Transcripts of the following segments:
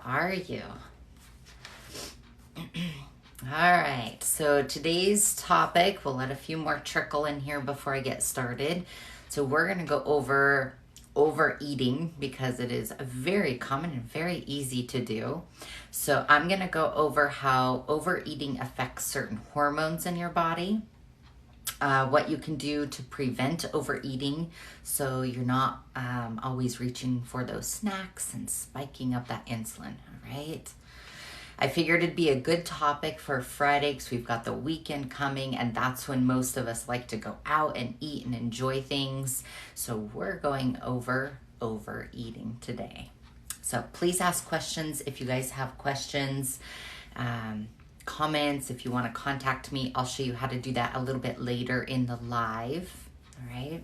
are you? All right, so today's topic, we'll let a few more trickle in here before I get started. So we're going to go over overeating because it is very common and very easy to do. So I'm going to go over how overeating affects certain hormones in your body, what you can do to prevent overeating so you're not always reaching for those snacks and spiking up that insulin, all right? I figured it'd be a good topic for Friday because we've got the weekend coming and that's when most of us like to go out and eat and enjoy things. So we're going over overeating today. So please ask questions if you guys have questions, comments. If you want to contact me, I'll show you how to do that a little bit later in the live. All right.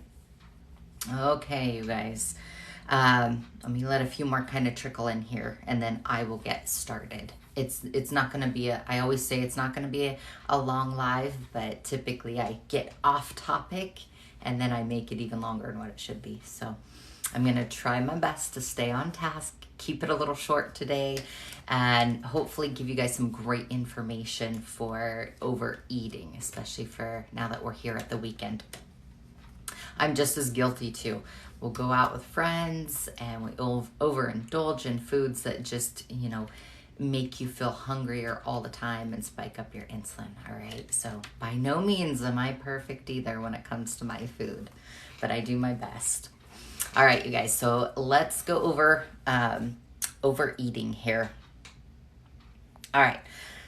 Okay, you guys. Let me let a few more kind of trickle in here and then I will get started. It's not going to be I always say it's not going to be a long live, but typically I get off topic and then I make it even longer than what it should be. So I'm going to try my best to stay on task, keep it a little short today, and hopefully give you guys some great information for overeating, especially for now that we're here at the weekend. I'm just as guilty too. We'll go out with friends and we overindulge in foods that just, make you feel hungrier all the time and spike up your insulin, all right? So by no means am I perfect either when it comes to my food, but I do my best. All right, you guys, so let's go over overeating here. All right,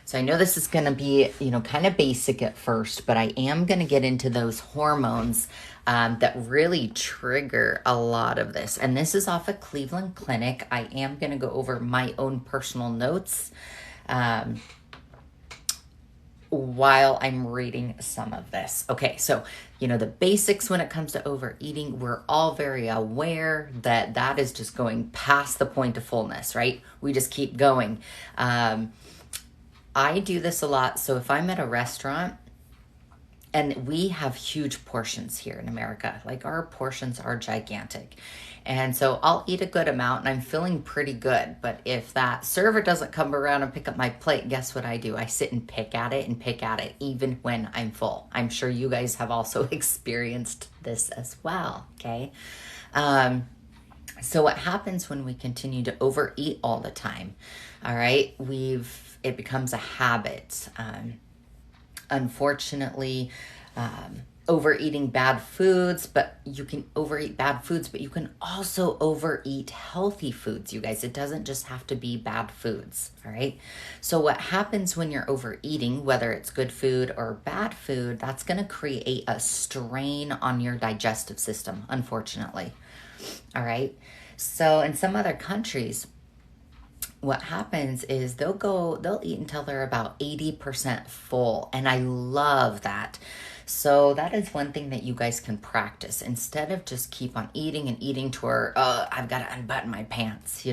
so I know this is going to be, kind of basic at first, but I am going to get into those hormones that really trigger a lot of this. And this is off of Cleveland Clinic. I am going to go over my own personal notes while I'm reading some of this. Okay, so, the basics when it comes to overeating, we're all very aware that that is just going past the point of fullness, right? We just keep going. I do this a lot. So if I'm at a restaurant, and we have huge portions here in America. Like our portions are gigantic. And so I'll eat a good amount and I'm feeling pretty good. But if that server doesn't come around and pick up my plate, guess what I do? I sit and pick at it even when I'm full. I'm sure you guys have also experienced this as well, okay? So what happens when we continue to overeat all the time? All right, it becomes a habit. Unfortunately, overeating bad foods, but you can overeat bad foods, but you can also overeat healthy foods, you guys. It doesn't just have to be bad foods, all right? So what happens when you're overeating, whether it's good food or bad food, that's going to create a strain on your digestive system, unfortunately, all right? So in some other countries, what happens is they'll eat until they're about 80% full. And I love that. So that is one thing that you guys can practice. Instead of just keep on eating and eating to where, I've got to unbutton my pants,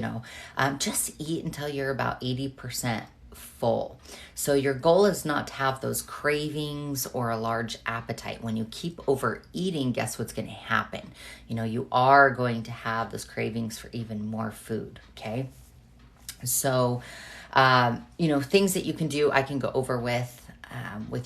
just eat until you're about 80% full. So your goal is not to have those cravings or a large appetite. When you keep overeating, guess what's going to happen? You are going to have those cravings for even more food, okay? So, things that you can do, I can go over with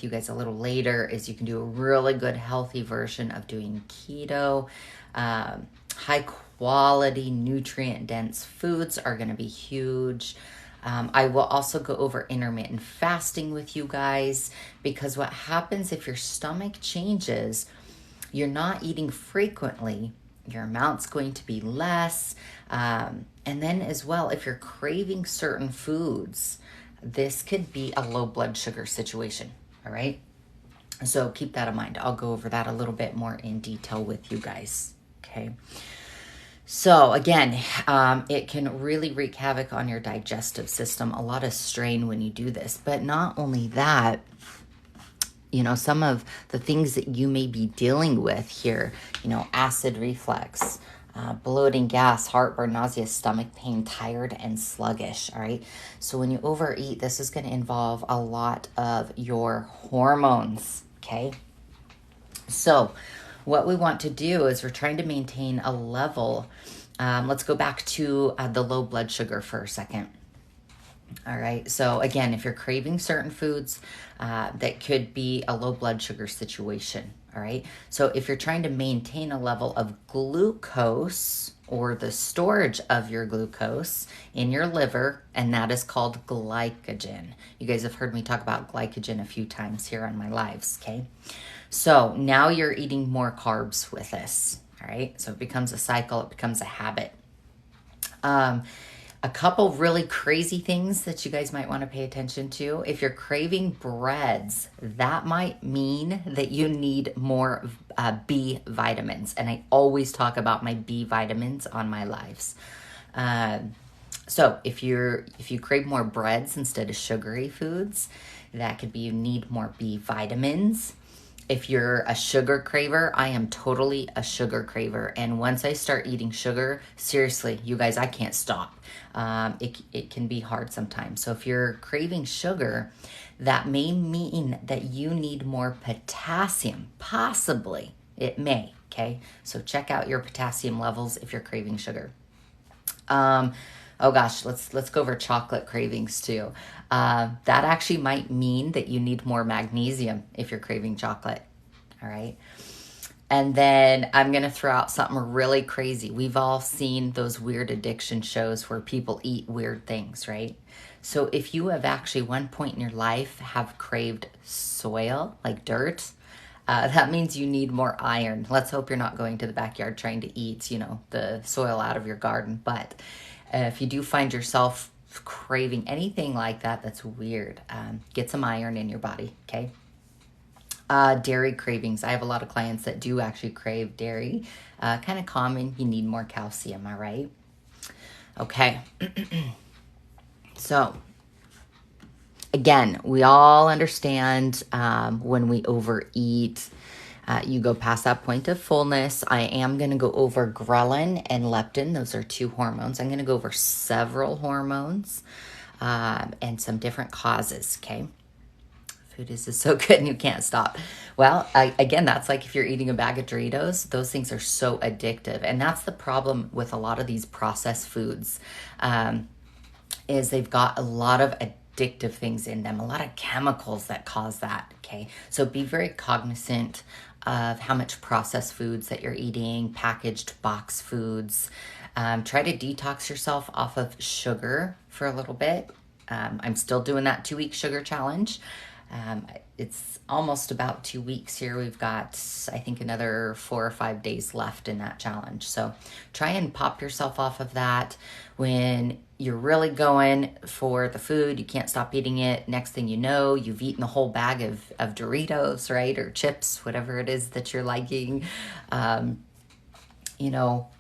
you guys a little later, is you can do a really good healthy version of doing keto. High quality, nutrient dense foods are going to be huge. I will also go over intermittent fasting with you guys, because what happens if your stomach changes, you're not eating frequently, your amount's going to be less. And then as well, if you're craving certain foods, this could be a low blood sugar situation, all right? So keep that in mind. I'll go over that a little bit more in detail with you guys, okay? So again, it can really wreak havoc on your digestive system, a lot of strain when you do this. But not only that, some of the things that you may be dealing with here, acid reflux, bloating, gas, heartburn, nausea, stomach pain, tired, and sluggish, all right? So when you overeat, this is going to involve a lot of your hormones, okay? So what we want to do is we're trying to maintain a level. Let's go back to the low blood sugar for a second. All right. So again, if you're craving certain foods, that could be a low blood sugar situation. All right. So if you're trying to maintain a level of glucose or the storage of your glucose in your liver, and that is called glycogen. You guys have heard me talk about glycogen a few times here on my lives. Okay. So now you're eating more carbs with this. All right. So it becomes a cycle, it becomes a habit. Um, a couple really crazy things that you guys might want to pay attention to. If you're craving breads, that might mean that you need more B vitamins. And I always talk about my B vitamins on my lives. So if you crave more breads instead of sugary foods, that could be you need more B vitamins. If you're a sugar craver, I am totally a sugar craver. And once I start eating sugar, seriously, you guys, I can't stop. It can be hard sometimes. So if you're craving sugar, that may mean that you need more potassium. Possibly, it may. Okay, so check out your potassium levels if you're craving sugar. Oh gosh, let's go over chocolate cravings too. That actually might mean that you need more magnesium if you're craving chocolate. All right. And then I'm going to throw out something really crazy. We've all seen those weird addiction shows where people eat weird things, right? So if you have actually one point in your life have craved soil, like dirt, that means you need more iron. Let's hope you're not going to the backyard trying to eat, the soil out of your garden. But if you do find yourself craving anything like that, that's weird. Get some iron in your body, okay? Dairy cravings. I have a lot of clients that do actually crave dairy. Kind of common. You need more calcium, all right? Okay. So, again, we all understand when we overeat, you go past that point of fullness. I am going to go over ghrelin and leptin. Those are two hormones. I'm going to go over several hormones and some different causes, okay? Food is just so good and you can't stop. Well, again, that's like if you're eating a bag of Doritos, those things are so addictive. And that's the problem with a lot of these processed foods, is they've got a lot of addictive things in them, a lot of chemicals that cause that, okay? So be very cognizant of how much processed foods that you're eating, packaged box foods. Try to detox yourself off of sugar for a little bit. I'm still doing that 2-week sugar challenge. It's almost about 2 weeks here. We've got, I think, another 4 or 5 days left in that challenge. So try and pop yourself off of that when you're really going for the food. You can't stop eating it. Next thing you know, you've eaten a whole bag of Doritos, right? Or chips, whatever it is that you're liking.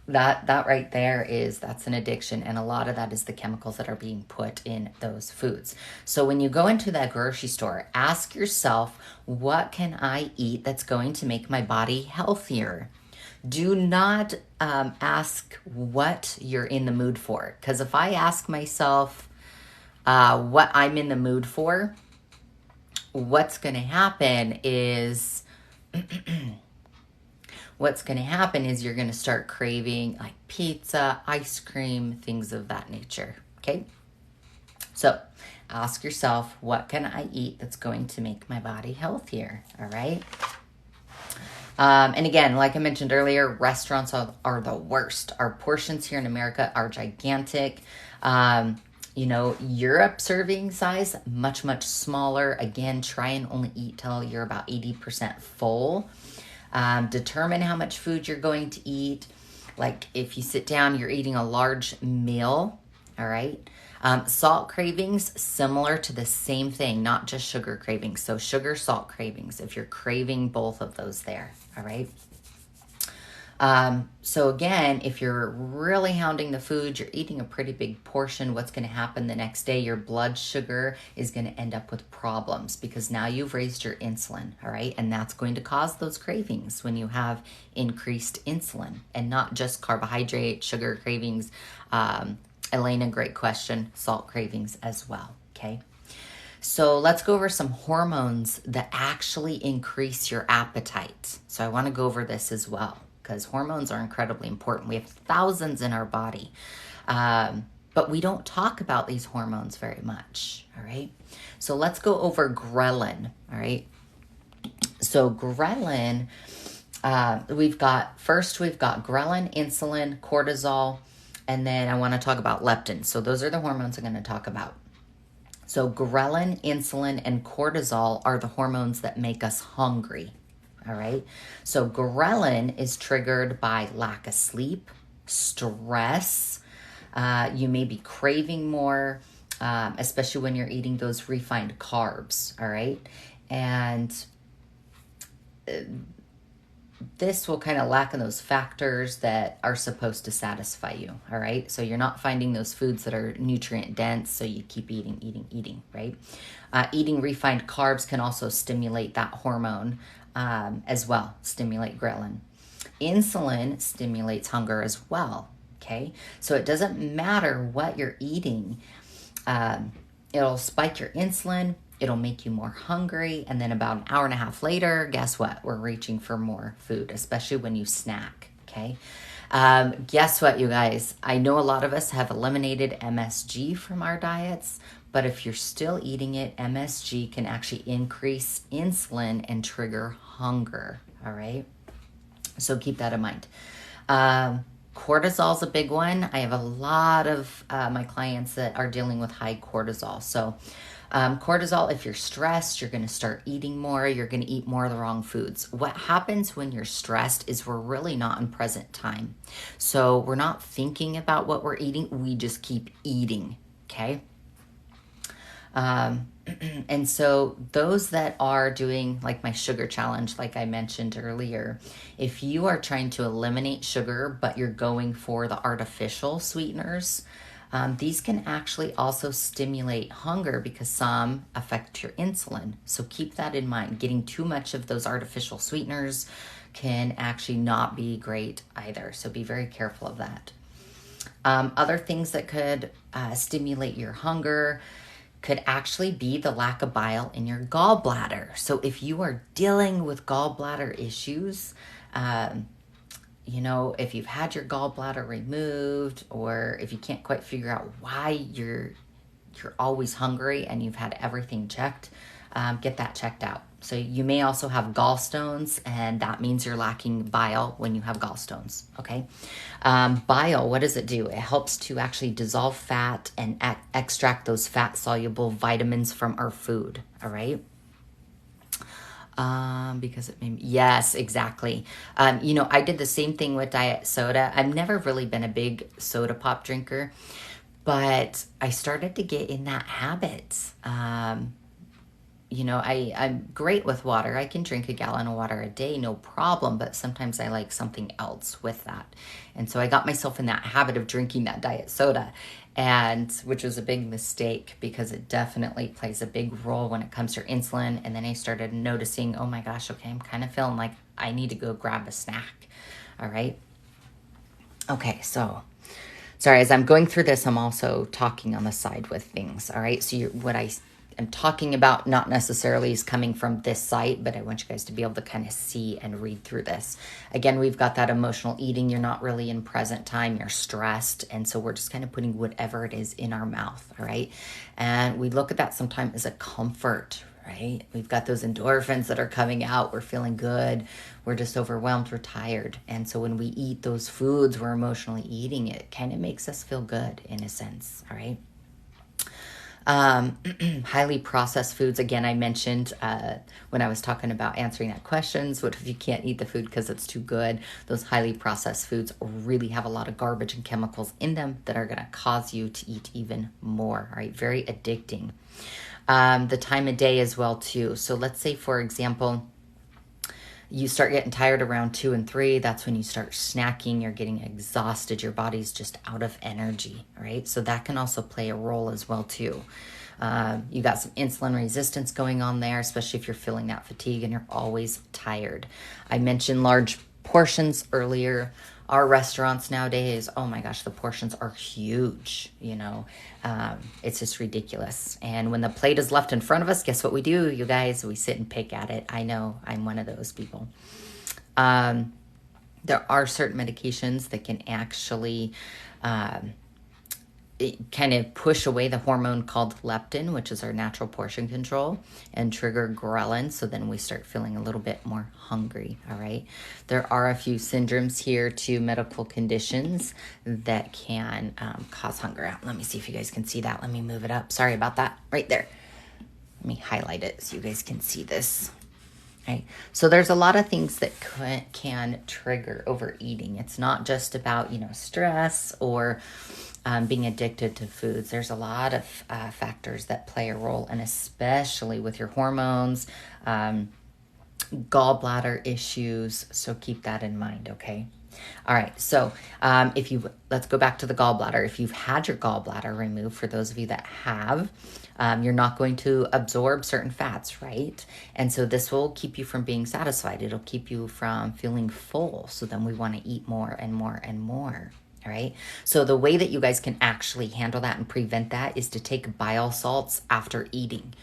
That right there that's an addiction, and a lot of that is the chemicals that are being put in those foods. So when you go into that grocery store, ask yourself, what can I eat that's going to make my body healthier? Do not ask what you're in the mood for, because if I ask myself what I'm in the mood for, what's going to happen is you're going to start craving like pizza, ice cream, things of that nature. Okay. So ask yourself, what can I eat that's going to make my body healthier? All right. And again, like I mentioned earlier, restaurants are the worst. Our portions here in America are gigantic. Europe serving size, much, much smaller. Again, try and only eat till you're about 80% full. Determine how much food you're going to eat. Like if you sit down, you're eating a large meal, all right? Salt cravings, similar to the same thing, not just sugar cravings. So sugar, salt cravings, if you're craving both of those there, all right? So again, if you're really hounding the food, you're eating a pretty big portion, what's going to happen the next day? Your blood sugar is going to end up with problems because now you've raised your insulin, all right? And that's going to cause those cravings when you have increased insulin and not just carbohydrate, sugar cravings. Elena, great question. Salt cravings as well, okay? So let's go over some hormones that actually increase your appetite. So I want to go over this as well, because hormones are incredibly important. We have thousands in our body. but we don't talk about these hormones very much, all right? So let's go over ghrelin, all right? So ghrelin, we've got ghrelin, insulin, cortisol, and then I want to talk about leptin. So those are the hormones I'm going to talk about. So ghrelin, insulin, and cortisol are the hormones that make us hungry, all right? So ghrelin is triggered by lack of sleep, stress. You may be craving more, especially when you're eating those refined carbs, all right? And this will kind of lack in those factors that are supposed to satisfy you, all right? So you're not finding those foods that are nutrient dense, so you keep eating, right? Eating refined carbs can also stimulate that hormone as well, stimulate ghrelin. Insulin stimulates hunger as well, okay? So it doesn't matter what you're eating. It'll spike your insulin. It'll make you more hungry. And then about an hour and a half later, guess what? We're reaching for more food, especially when you snack, okay? Guess what, you guys? I know a lot of us have eliminated MSG from our diets, but if you're still eating it, MSG can actually increase insulin and trigger hunger, all right? So keep that in mind. Cortisol is a big one. I have a lot of my clients that are dealing with high cortisol. So cortisol, if you're stressed, you're going to start eating more. You're going to eat more of the wrong foods. What happens when you're stressed is we're really not in present time. So we're not thinking about what we're eating. We just keep eating, okay? And so those that are doing like my sugar challenge, like I mentioned earlier, if you are trying to eliminate sugar, but you're going for the artificial sweeteners, these can actually also stimulate hunger because some affect your insulin. So keep that in mind. Getting too much of those artificial sweeteners can actually not be great either. So be very careful of that. Other things that could stimulate your hunger could actually be the lack of bile in your gallbladder. So if you are dealing with gallbladder issues, if you've had your gallbladder removed, or if you can't quite figure out why you're always hungry and you've had everything checked, get that checked out. So you may also have gallstones, and that means you're lacking bile when you have gallstones, okay? Bile, what does it do? It helps to actually dissolve fat and extract those fat-soluble vitamins from our food, all right? Because it made me, yes, exactly. I did the same thing with diet soda. I've never really been a big soda pop drinker, but I started to get in that habit. I'm great with water. I can drink a gallon of water a day, no problem, but sometimes I like something else with that. And so I got myself in that habit of drinking that diet soda, which was a big mistake because it definitely plays a big role when it comes to insulin. And then I started noticing, oh my gosh, okay, I'm kind of feeling like I need to go grab a snack. All right. Okay, so sorry, as I'm going through this, I'm also talking on the side with things. All right. So what I am talking about not necessarily is coming from this site, but I want you guys to be able to kind of see and read through this. Again, we've got that emotional eating. You're not really in present time. You're stressed. And so we're just kind of putting whatever it is in our mouth. All right. And we look at that sometimes as a comfort, right? We've got those endorphins that are coming out. We're feeling good. We're just overwhelmed. We're tired. And so when we eat those foods, we're emotionally eating it. Kind of makes us feel good in a sense. All right. Highly processed foods. Again, I mentioned when I was talking about answering that questions, what if you can't eat the food because it's too good? Those highly processed foods really have a lot of garbage and chemicals in them that are going to cause you to eat even more. All right. Very addicting. The time of day as well too. So let's say, for example, you start getting tired around 2 and 3. That's when you start snacking. You're getting exhausted. Your body's just out of energy, right? So that can also play a role as well too. You got some insulin resistance going on there, especially if you're feeling that fatigue and you're always tired. I mentioned large portions earlier. Our restaurants nowadays, oh my gosh, the portions are huge, it's just ridiculous. And when the plate is left in front of us, guess what we do, you guys? We sit and pick at it. I know, I'm one of those people. There are certain medications that can actually kind of push away the hormone called leptin, which is our natural portion control, and trigger ghrelin. So then we start feeling a little bit more hungry. All right. There are a few syndromes here too, medical conditions that can cause hunger. Let me see if you guys can see that. Let me move it up. Sorry about that. Right there. Let me highlight it so you guys can see this. Right. So there's a lot of things that can trigger overeating. It's not just about, stress or being addicted to foods. There's a lot of factors that play a role, and especially with your hormones, gallbladder issues. So keep that in mind, okay? All right, so let's go back to the gallbladder. If you've had your gallbladder removed, for those of you that have, you're not going to absorb certain fats, right? And so this will keep you from being satisfied. It'll keep you from feeling full. So then we want to eat more and more and more. All right. So the way that you guys can actually handle that and prevent that is to take bile salts after eating.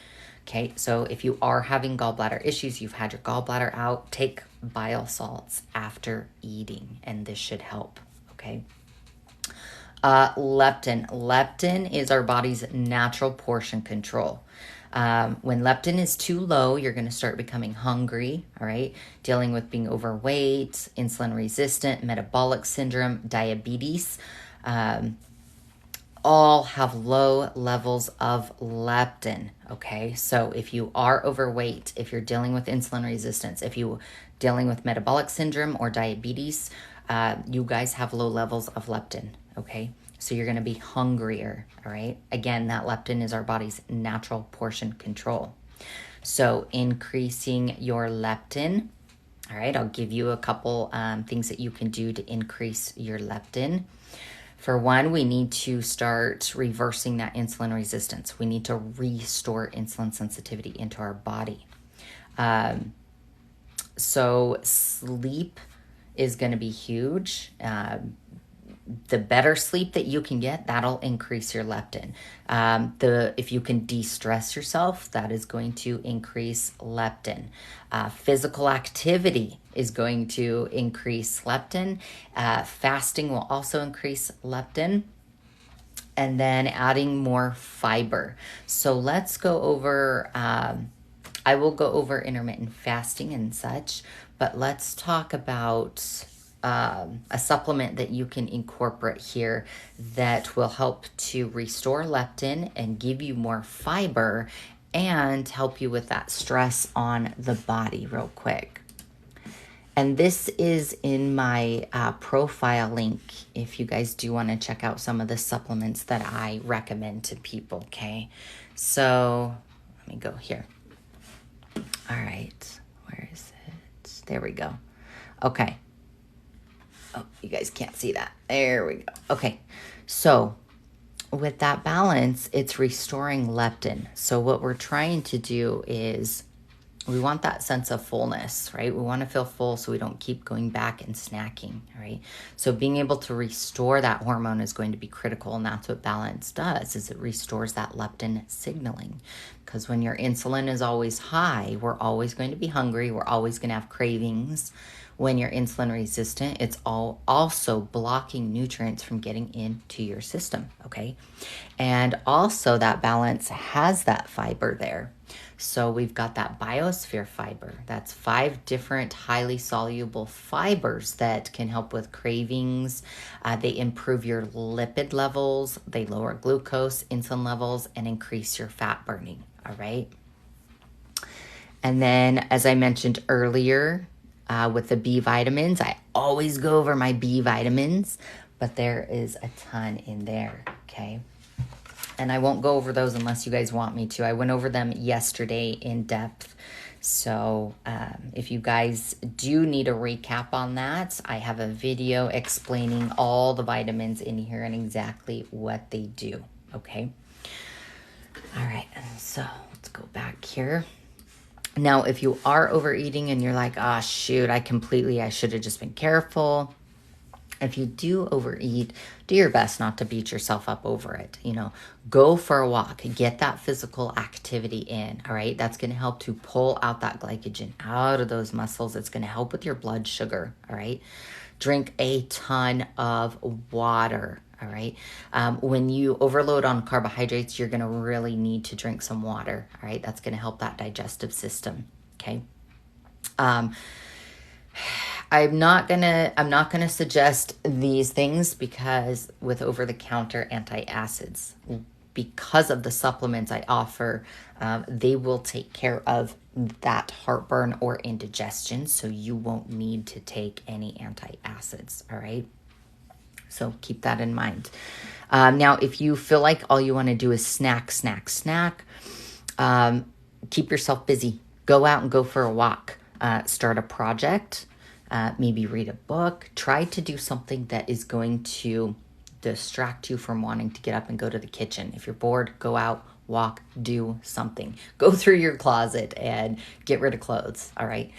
Okay. So if you are having gallbladder issues, you've had your gallbladder out, take bile salts after eating, and this should help. Okay. Leptin. Leptin is our body's natural portion control. When leptin is too low, you're going to start becoming hungry, all right? Dealing with being overweight, insulin resistant, metabolic syndrome, diabetes, all have low levels of leptin, okay? So if you are overweight, if you're dealing with insulin resistance, if you're dealing with metabolic syndrome or diabetes, you guys have low levels of leptin, okay? So you're going to be hungrier, all right? Again, that leptin is our body's natural portion control. So increasing your leptin, all right? I'll give you a couple things that you can do to increase your leptin. For one, we need to start reversing that insulin resistance. We need to restore insulin sensitivity into our body. So sleep is going to be huge. The better sleep that you can get, that'll increase your leptin. If you can de-stress yourself, that is going to increase leptin. Physical activity is going to increase leptin. Fasting will also increase leptin. And then adding more fiber. So let's go over, I will go over intermittent fasting and such, but let's talk about a supplement that you can incorporate here that will help to restore leptin and give you more fiber and help you with that stress on the body real quick. And this is in my profile link if you guys do want to check out some of the supplements that I recommend to people, okay? So let me go here. All right, where is it? There we go. Okay. Oh, you guys can't see that. There we go. Okay. So with that balance, it's restoring leptin. So what we're trying to do is we want that sense of fullness, right? We want to feel full so we don't keep going back and snacking, right? So being able to restore that hormone is going to be critical, and that's what balance does, is it restores that leptin signaling. Because when your insulin is always high, we're always going to be hungry, we're always going to have cravings. When you're insulin resistant, it's also blocking nutrients from getting into your system, okay? And also that balance has that fiber there. So we've got that biosphere fiber. That's 5 different highly soluble fibers that can help with cravings. They improve your lipid levels. They lower glucose, insulin levels, and increase your fat burning, all right? And then, as I mentioned earlier, with the B vitamins, I always go over my B vitamins, but there is a ton in there, okay? And I won't go over those unless you guys want me to. I went over them yesterday in depth. So if you guys do need a recap on that, I have a video explaining all the vitamins in here and exactly what they do, okay? All right, so let's go back here. Now, if you are overeating and you're like, oh, shoot, I should have just been careful. If you do overeat, do your best not to beat yourself up over it. Go for a walk, get that physical activity in, all right? That's going to help to pull out that glycogen out of those muscles. It's going to help with your blood sugar, all right? Drink a ton of water, All right. When you overload on carbohydrates, you're going to really need to drink some water. All right. That's going to help that digestive system. Okay. Um, I'm not gonna suggest these things because with over-the-counter antacids, because of the supplements I offer, they will take care of that heartburn or indigestion, so you won't need to take any antacids. All right. So keep that in mind. Now, if you feel like all you want to do is snack, keep yourself busy. Go out and go for a walk. Start a project. Maybe read a book. Try to do something that is going to distract you from wanting to get up and go to the kitchen. If you're bored, go out, walk, do something. Go through your closet and get rid of clothes. All right.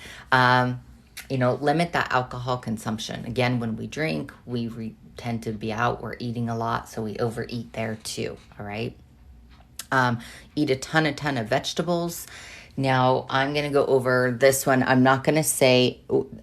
Limit that alcohol consumption. Again, when we drink, we tend to be out, we're eating a lot, so we overeat there too. All right. Eat a ton of vegetables. Now, I'm going to go over this one. I'm not going to say,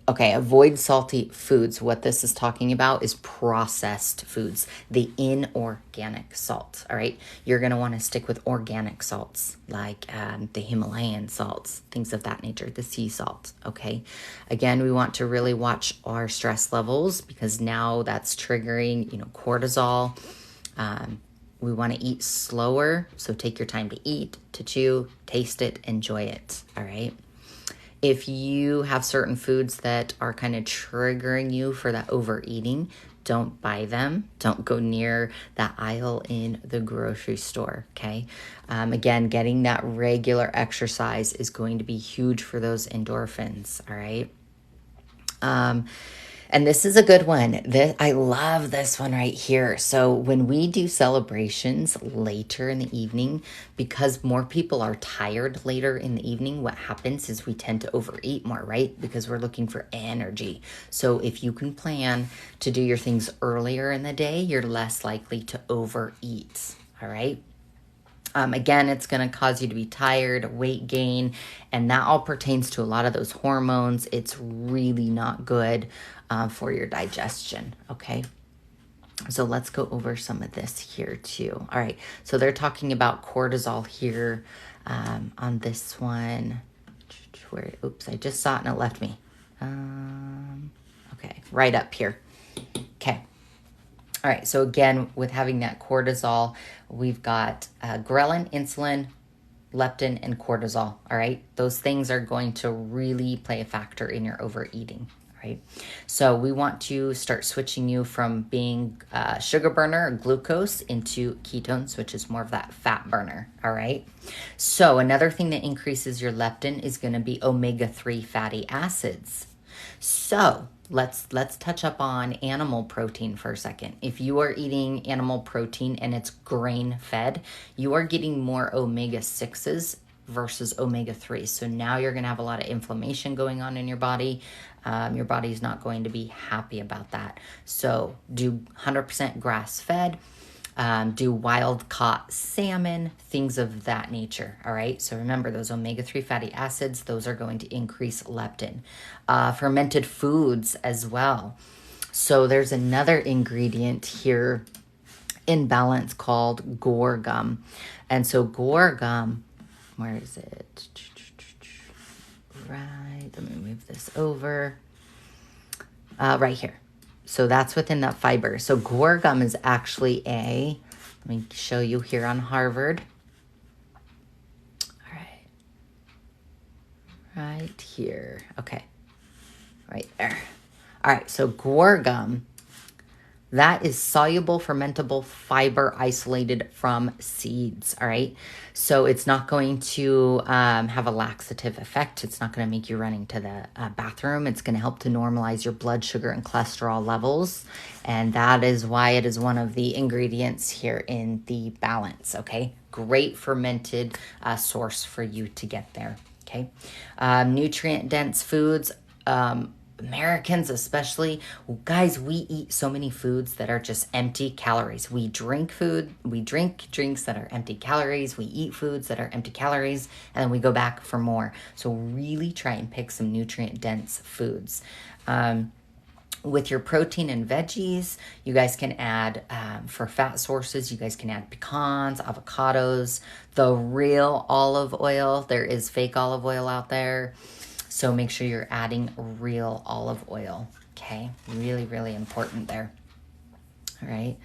okay, avoid salty foods. What this is talking about is processed foods, the inorganic salts, all right? You're going to want to stick with organic salts, like the Himalayan salts, things of that nature, the sea salt, okay? Again, we want to really watch our stress levels because now that's triggering, cortisol. We want to eat slower, so take your time to eat, to chew, taste it, enjoy it, all right? If you have certain foods that are kind of triggering you for that overeating, don't buy them. Don't go near that aisle in the grocery store, okay? Again, getting that regular exercise is going to be huge for those endorphins, all right? And this is a good one. I love this one right here. So when we do celebrations later in the evening, because more people are tired later in the evening, what happens is we tend to overeat more, right? Because we're looking for energy. So if you can plan to do your things earlier in the day, you're less likely to overeat, all right? Again, it's going to cause you to be tired, weight gain, and that all pertains to a lot of those hormones. It's really not good for your digestion, okay? So let's go over some of this here too. All right, so they're talking about cortisol here on this one. Oops, I just saw it and it left me. Okay, right up here. Okay. All right, so again, with having that cortisol, we've got ghrelin, insulin, leptin, and cortisol, all right? Those things are going to really play a factor in your overeating, all right? So we want to start switching you from being a sugar burner or glucose into ketones, which is more of that fat burner, all right? So another thing that increases your leptin is going to be omega-3 fatty acids. So let's touch up on animal protein for a second. If you are eating animal protein and it's grain fed, you are getting more omega-6s versus omega-3s. So now you're going to have a lot of inflammation going on in your body. Your body's not going to be happy about that. So do 100% grass fed. Do wild caught salmon, things of that nature, all right? So remember those omega-3 fatty acids, those are going to increase leptin. Fermented foods as well. So there's another ingredient here in balance called guar gum. And so guar gum, where is it? Right, let me move this over. Right here. So that's within that fiber. So guar gum is actually let me show you here on Harvard. All right. Right here. Okay. Right there. All right. So guar gum, that is soluble fermentable fiber isolated from seeds, all right? So it's not going to have a laxative effect. It's not going to make you running to the bathroom. It's going to help to normalize your blood sugar and cholesterol levels. And that is why it is one of the ingredients here in the balance, okay? Great fermented source for you to get there, okay? Nutrient-dense foods, Americans especially, guys, we eat so many foods that are just empty calories. We drink drinks that are empty calories. We eat foods that are empty calories, and then we go back for more. So really try and pick some nutrient-dense foods. With your protein and veggies, you guys can add, for fat sources, you guys can add pecans, avocados, the real olive oil. There is fake olive oil out there. So make sure you're adding real olive oil. Okay. Really, really important there. All right.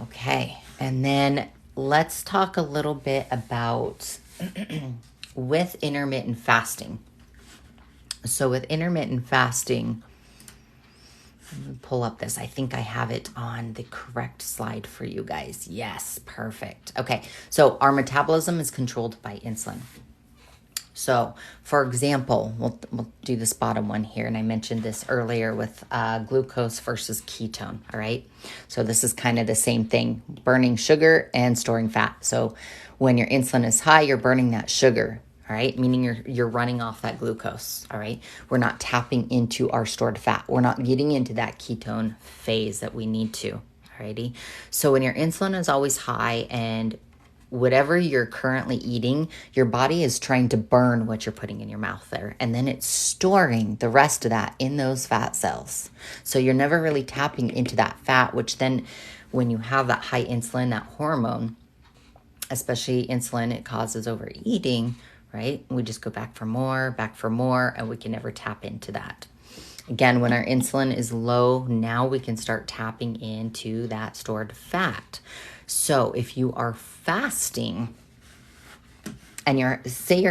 Okay. And then let's talk a little bit about with intermittent fasting. So with intermittent fasting, let me pull up this. I think I have it on the correct slide for you guys. Yes, perfect. Okay, so our metabolism is controlled by insulin. So, for example, we'll do this bottom one here, and I mentioned this earlier with glucose versus ketone, all right? So this is kind of the same thing, burning sugar and storing fat. So when your insulin is high, you're burning that sugar, all right? Meaning you're running off that glucose, all right? We're not tapping into our stored fat. We're not getting into that ketone phase that we need to, all righty? So when your insulin is always high and whatever you're currently eating, your body is trying to burn what you're putting in your mouth there. And then it's storing the rest of that in those fat cells. So you're never really tapping into that fat, which then when you have that high insulin, that hormone, especially insulin, it causes overeating, right? We just go back for more, and we can never tap into that. Again, when our insulin is low, now we can start tapping into that stored fat. So if you are fasting and you're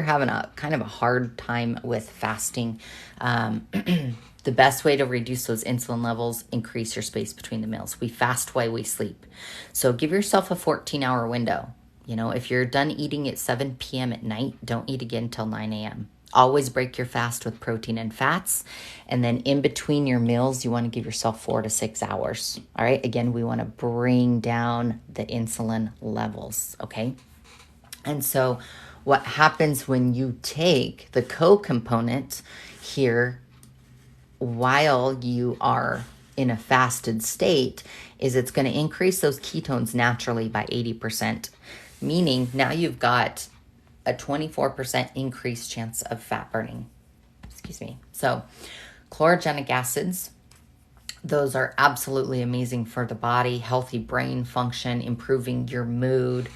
having a kind of a hard time with fasting, the best way to reduce those insulin levels, increase your space between the meals. We fast while we sleep. So give yourself a 14-hour window. You know, if you're done eating at 7 p.m. at night, don't eat again until 9 a.m. Always break your fast with protein and fats. And then in between your meals, you want to give yourself 4 to 6 hours. All right. Again, we want to bring down the insulin levels. Okay. And so what happens when you take the co-component here while you are in a fasted state is it's going to increase those ketones naturally by 80%, meaning now you've got a 24% increased chance of fat burning. Excuse me. So chlorogenic acids, those are absolutely amazing for the body, healthy brain function, improving your mood.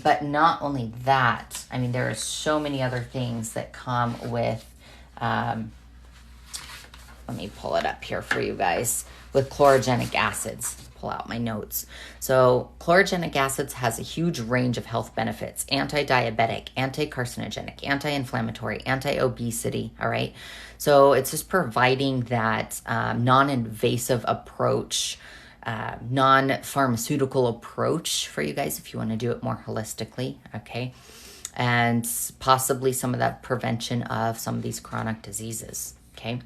But not only that, I mean, there are so many other things that come with, let me pull it up here for you guys, with chlorogenic acids. Pull out my notes. So chlorogenic acids has a huge range of health benefits: anti-diabetic, anti-carcinogenic, anti-inflammatory, anti-obesity. All right. So it's just providing that non-invasive approach, non-pharmaceutical approach for you guys if you want to do it more holistically. Okay. And possibly some of that prevention of some of these chronic diseases. Okay.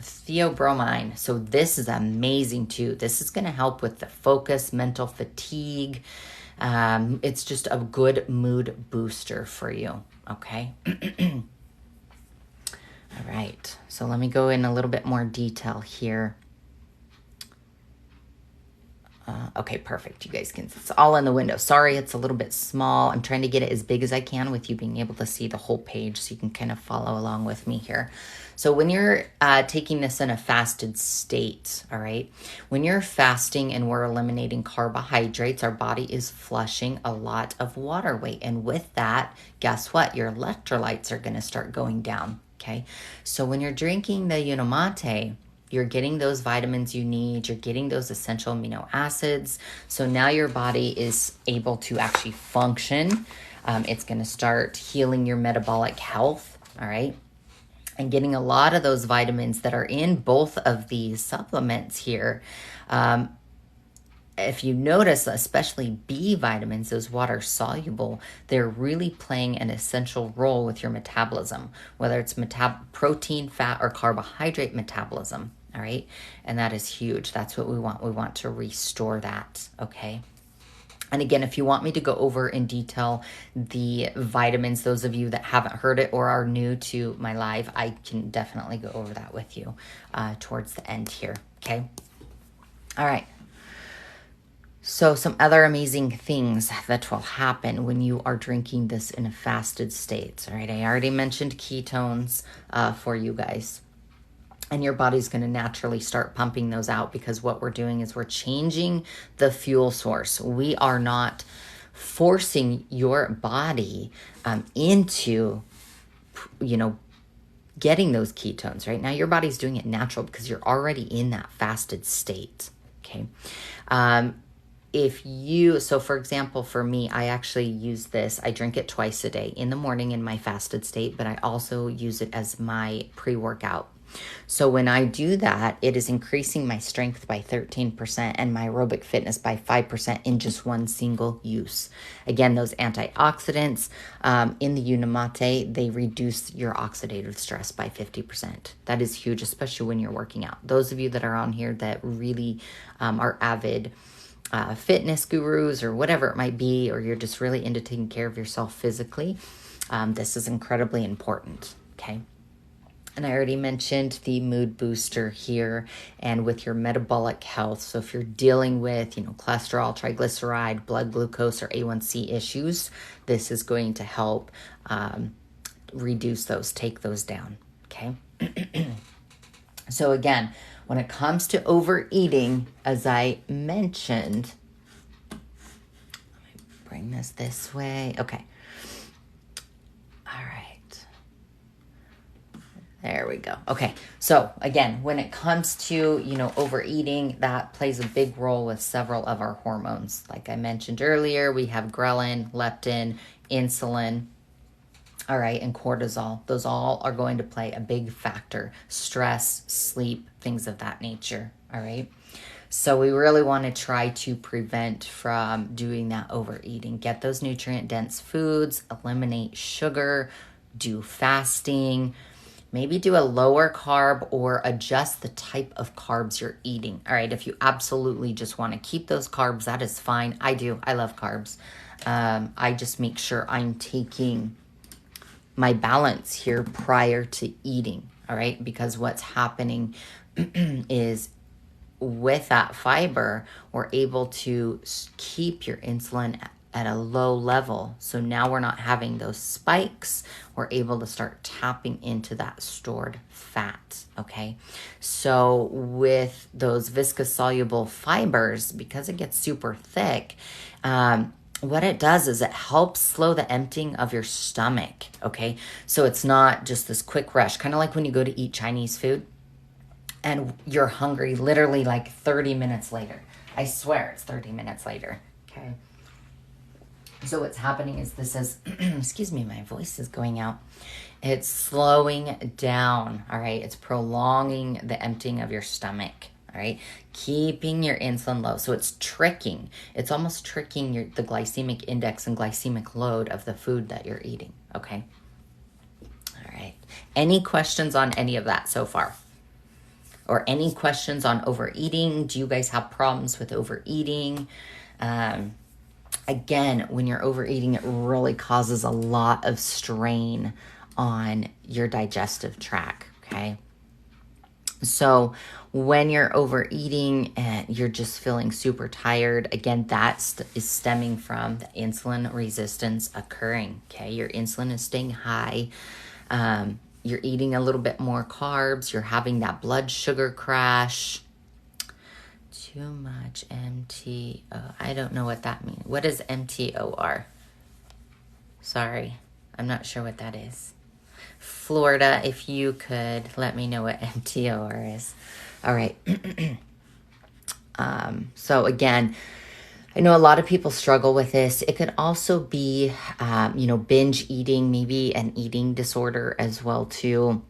Theobromine. So this is amazing too. This is going to help with the focus, mental fatigue. It's just a good mood booster for you. Okay. All right. So let me go in a little bit more detail here. Okay, perfect. You guys can, it's all in the window. Sorry, it's a little bit small. I'm trying to get it as big as I can with you being able to see the whole page so you can kind of follow along with me here. So when you're taking this in a fasted state, all right, when you're fasting and we're eliminating carbohydrates, our body is flushing a lot of water weight. And with that, guess what? Your electrolytes are going to start going down, okay? So when you're drinking the yerba mate, you're getting those vitamins you need. You're getting those essential amino acids. So now your body is able to actually function. It's going to start healing your metabolic health, all right? And getting a lot of those vitamins that are in both of these supplements here. If you notice, especially B vitamins, those water soluble, they're really playing an essential role with your metabolism, whether it's protein, fat, or carbohydrate metabolism. All right. And that is huge. That's what we want. We want to restore that. Okay. And again, if you want me to go over in detail the vitamins, those of you that haven't heard it or are new to my live, I can definitely go over that with you towards the end here. Okay. All right. So some other amazing things that will happen when you are drinking this in a fasted state. All right. I already mentioned ketones for you guys. And your body's going to naturally start pumping those out, because what we're doing is we're changing the fuel source. We are not forcing your body into, getting those ketones. Right now, your body's doing it natural because you're already in that fasted state. Okay. So for example, for me, I actually use this. I drink it twice a day, in the morning in my fasted state, but I also use it as my pre-workout. So when I do that, it is increasing my strength by 13% and my aerobic fitness by 5% in just one single use. Again, those antioxidants in the Unimate, they reduce your oxidative stress by 50%. That is huge, especially when you're working out. Those of you that are on here that really are avid fitness gurus or whatever it might be, or you're just really into taking care of yourself physically, this is incredibly important, okay? And I already mentioned the mood booster here and with your metabolic health. So if you're dealing with, cholesterol, triglyceride, blood glucose, or A1C issues, this is going to help reduce those, take those down, okay? So again, when it comes to overeating, as I mentioned, let me bring this way. Okay. All right. There we go. Okay. So again, when it comes to, overeating, that plays a big role with several of our hormones. Like I mentioned earlier, we have ghrelin, leptin, insulin, all right, and cortisol. Those all are going to play a big factor. Stress, sleep, things of that nature. All right. So we really want to try to prevent from doing that overeating. Get those nutrient-dense foods, eliminate sugar, do fasting, maybe do a lower carb or adjust the type of carbs you're eating. All right, if you absolutely just want to keep those carbs, that is fine. I do. I love carbs. I just make sure I'm taking my balance here prior to eating. All right, because what's happening is with that fiber, we're able to keep your insulin at a low level. So now we're not having those spikes. We're able to start tapping into that stored fat, okay? So with those viscous soluble fibers, because it gets super thick, what it does is it helps slow the emptying of your stomach, okay? So it's not just this quick rush, kind of like when you go to eat Chinese food and you're hungry literally like 30 minutes later. I swear it's 30 minutes later, okay? So what's happening is this is, excuse me, my voice is going out. It's slowing down, all right? It's prolonging the emptying of your stomach, all right? Keeping your insulin low. So it's tricking. It's almost tricking the glycemic index and glycemic load of the food that you're eating, okay? All right. Any questions on any of that so far? Or any questions on overeating? Do you guys have problems with overeating? Again, when you're overeating, it really causes a lot of strain on your digestive tract, okay? So when you're overeating and you're just feeling super tired, again, that is stemming from the insulin resistance occurring, okay? Your insulin is staying high. You're eating a little bit more carbs. You're having that blood sugar crash. Too much MTO. I don't know what that means. What is MTOR? Sorry, I'm not sure what that is. Florida, if you could let me know what MTOR is. All right. So again, I know a lot of people struggle with this. It could also be, binge eating, maybe an eating disorder as well too.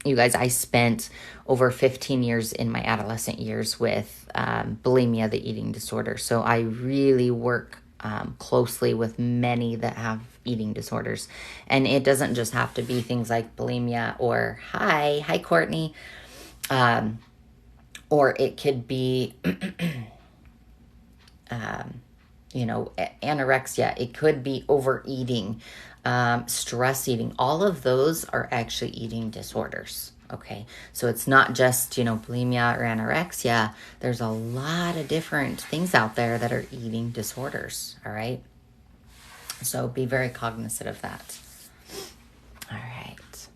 You guys, I spent over 15 years in my adolescent years with bulimia, the eating disorder. So I really work closely with many that have eating disorders. And it doesn't just have to be things like bulimia or hi, Courtney. Or it could be, anorexia. It could be overeating, stress eating. All of those are actually eating disorders. Okay. So it's not just, bulimia or anorexia. There's a lot of different things out there that are eating disorders. All right. So be very cognizant of that. All right.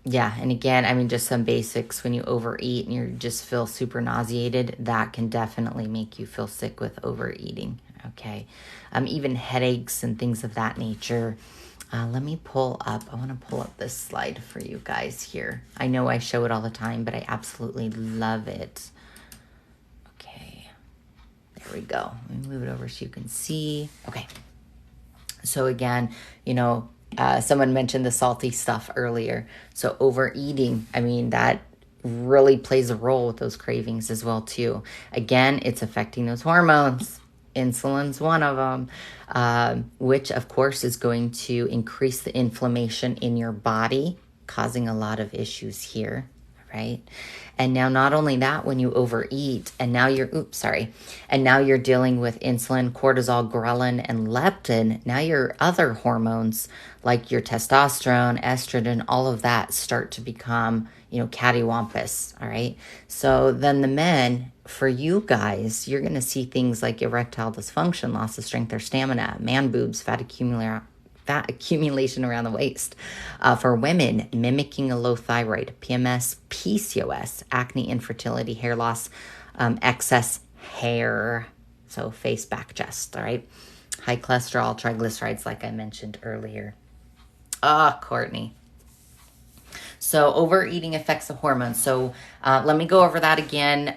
Yeah, and again, I mean, just some basics. When you overeat and you just feel super nauseated, that can definitely make you feel sick with overeating. Okay, even headaches and things of that nature. Let me pull up. I want to pull up this slide for you guys here. I know I show it all the time, but I absolutely love it. Okay, there we go. Let me move it over so you can see. Okay. So again, someone mentioned the salty stuff earlier. So overeating, I mean, that really plays a role with those cravings as well too. Again, it's affecting those hormones. Insulin's one of them, which of course is going to increase the inflammation in your body, causing a lot of issues here. Right. And now not only that, when you overeat and now you're dealing with insulin, cortisol, ghrelin, and leptin, now your other hormones like your testosterone, estrogen, all of that start to become, cattywampus. All right. So then the men, for you guys, you're going to see things like erectile dysfunction, loss of strength or stamina, man boobs, fat accumulation around the waist. For women, mimicking a low thyroid, PMS, PCOS, acne, infertility, hair loss, excess hair, so face, back, chest, all right? High cholesterol, triglycerides, like I mentioned earlier. Courtney. So overeating affects the hormones. So let me go over that again.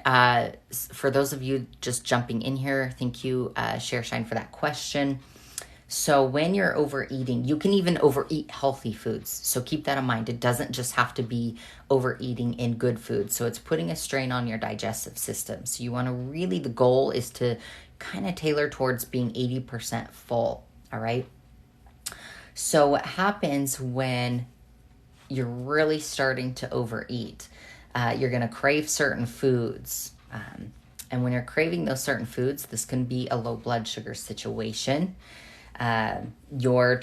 For those of you just jumping in here, thank you, Share for that question. So when you're overeating, you can even overeat healthy foods. So keep that in mind. It doesn't just have to be overeating in good foods. So it's putting a strain on your digestive system. So you want to the goal is to kind of tailor towards being 80% full. All right. So what happens when you're really starting to overeat? You're going to crave certain foods. And when you're craving those certain foods, this can be a low blood sugar situation. Your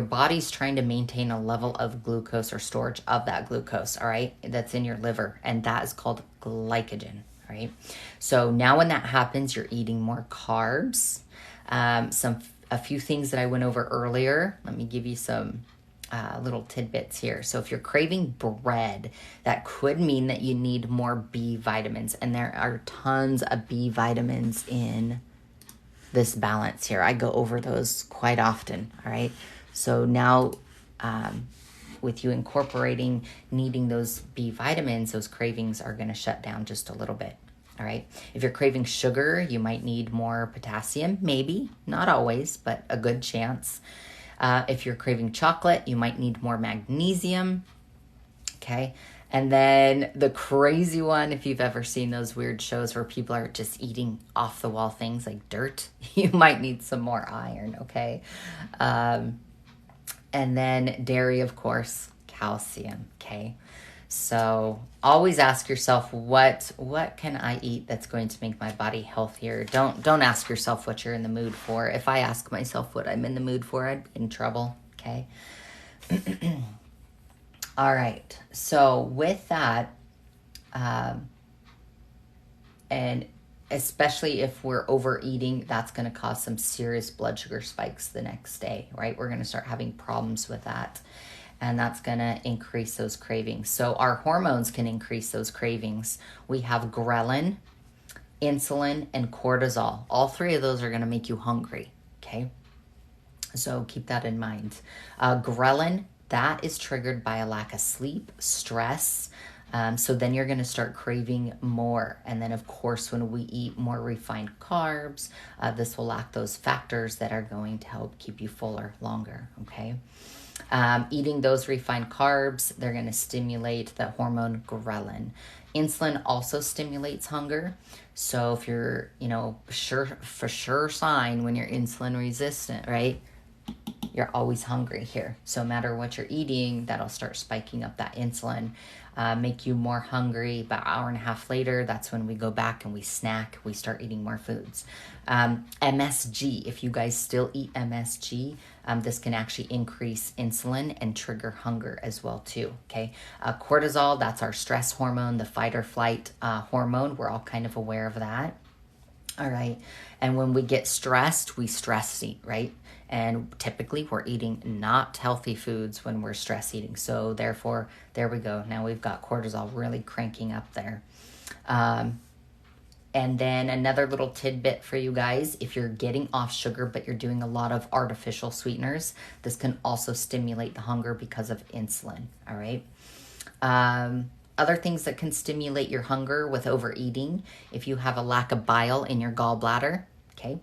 body's trying to maintain a level of glucose or storage of that glucose, all right, that's in your liver, and that is called glycogen, all right? So now when that happens, you're eating more carbs. A few things that I went over earlier. Let me give you some little tidbits here. So if you're craving bread, that could mean that you need more B vitamins, and there are tons of B vitamins in this balance here. I go over those quite often. All right. So now with you incorporating needing those B vitamins, those cravings are going to shut down just a little bit. All right. If you're craving sugar, you might need more potassium, maybe, not always, but a good chance. If you're craving chocolate, you might need more magnesium. Okay. And then the crazy one, if you've ever seen those weird shows where people are just eating off the wall things like dirt, you might need some more iron, okay? And then dairy, of course, calcium, okay? So always ask yourself, what can I eat that's going to make my body healthier? Don't ask yourself what you're in the mood for. If I ask myself what I'm in the mood for, I'd be in trouble, okay? All right, so with that, and especially if we're overeating, that's going to cause some serious blood sugar spikes the next day, right? We're going to start having problems with that, and that's going to increase those cravings. So our hormones can increase those cravings. We have ghrelin, insulin, and cortisol. All three of those are going to make you hungry, okay? So keep that in mind. Ghrelin, that is triggered by a lack of sleep, stress. So then you're going to start craving more. And then, of course, when we eat more refined carbs, this will lack those factors that are going to help keep you fuller longer, okay? Eating those refined carbs, they're going to stimulate the hormone ghrelin. Insulin also stimulates hunger. So if you're, for sure sign when you're insulin resistant, right? You're always hungry here. So no matter what you're eating, that'll start spiking up that insulin, make you more hungry. About an hour and a half later, that's when we go back and we snack. We start eating more foods. MSG, if you guys still eat MSG, this can actually increase insulin and trigger hunger as well too, okay? Cortisol, that's our stress hormone, the fight or flight hormone. We're all kind of aware of that. All right. And when we get stressed, we stress eat, right? And typically we're eating not healthy foods when we're stress eating. So therefore, there we go. Now we've got cortisol really cranking up there. And then another little tidbit for you guys, if you're getting off sugar, but you're doing a lot of artificial sweeteners, this can also stimulate the hunger because of insulin. All right. Other things that can stimulate your hunger with overeating, if you have a lack of bile in your gallbladder, okay?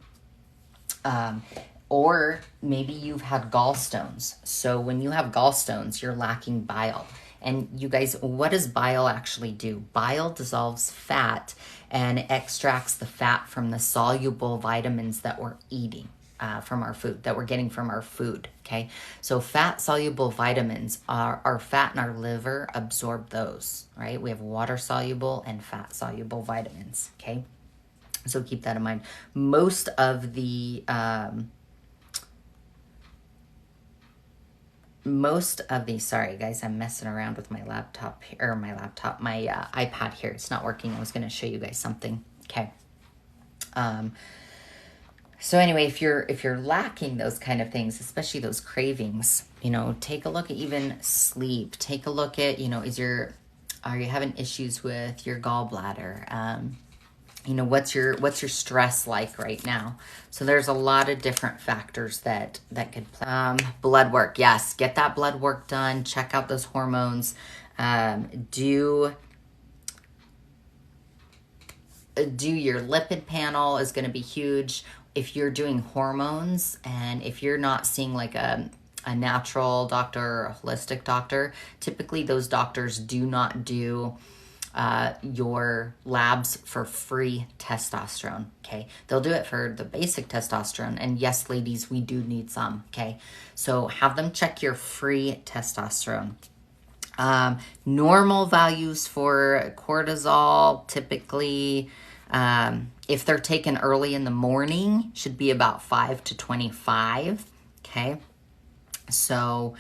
Or maybe you've had gallstones. So when you have gallstones, you're lacking bile. And you guys, what does bile actually do? Bile dissolves fat and extracts the fat from the soluble vitamins that we're eating. From our food, that we're getting from our food, okay? So fat-soluble vitamins, our fat in our liver absorb those, right? We have water-soluble and fat-soluble vitamins, okay? So keep that in mind. Most of the, sorry guys, I'm messing around with my laptop, my iPad here. It's not working. I was going to show you guys something, okay? So anyway, if you're lacking those kind of things, especially those cravings, take a look at even sleep. Take a look at, are you having issues with your gallbladder? What's your stress like right now? So there's a lot of different factors that could play. Blood work, yes, get that blood work done. Check out those hormones. Do your lipid panel is going to be huge. If you're doing hormones and if you're not seeing like a natural doctor or a holistic doctor, typically those doctors do not do your labs for free testosterone, okay? They'll do it for the basic testosterone. And yes, ladies, we do need some, okay? So have them check your free testosterone. Normal values for cortisol, typically, if they're taken early in the morning, should be about 5 to 25, okay? So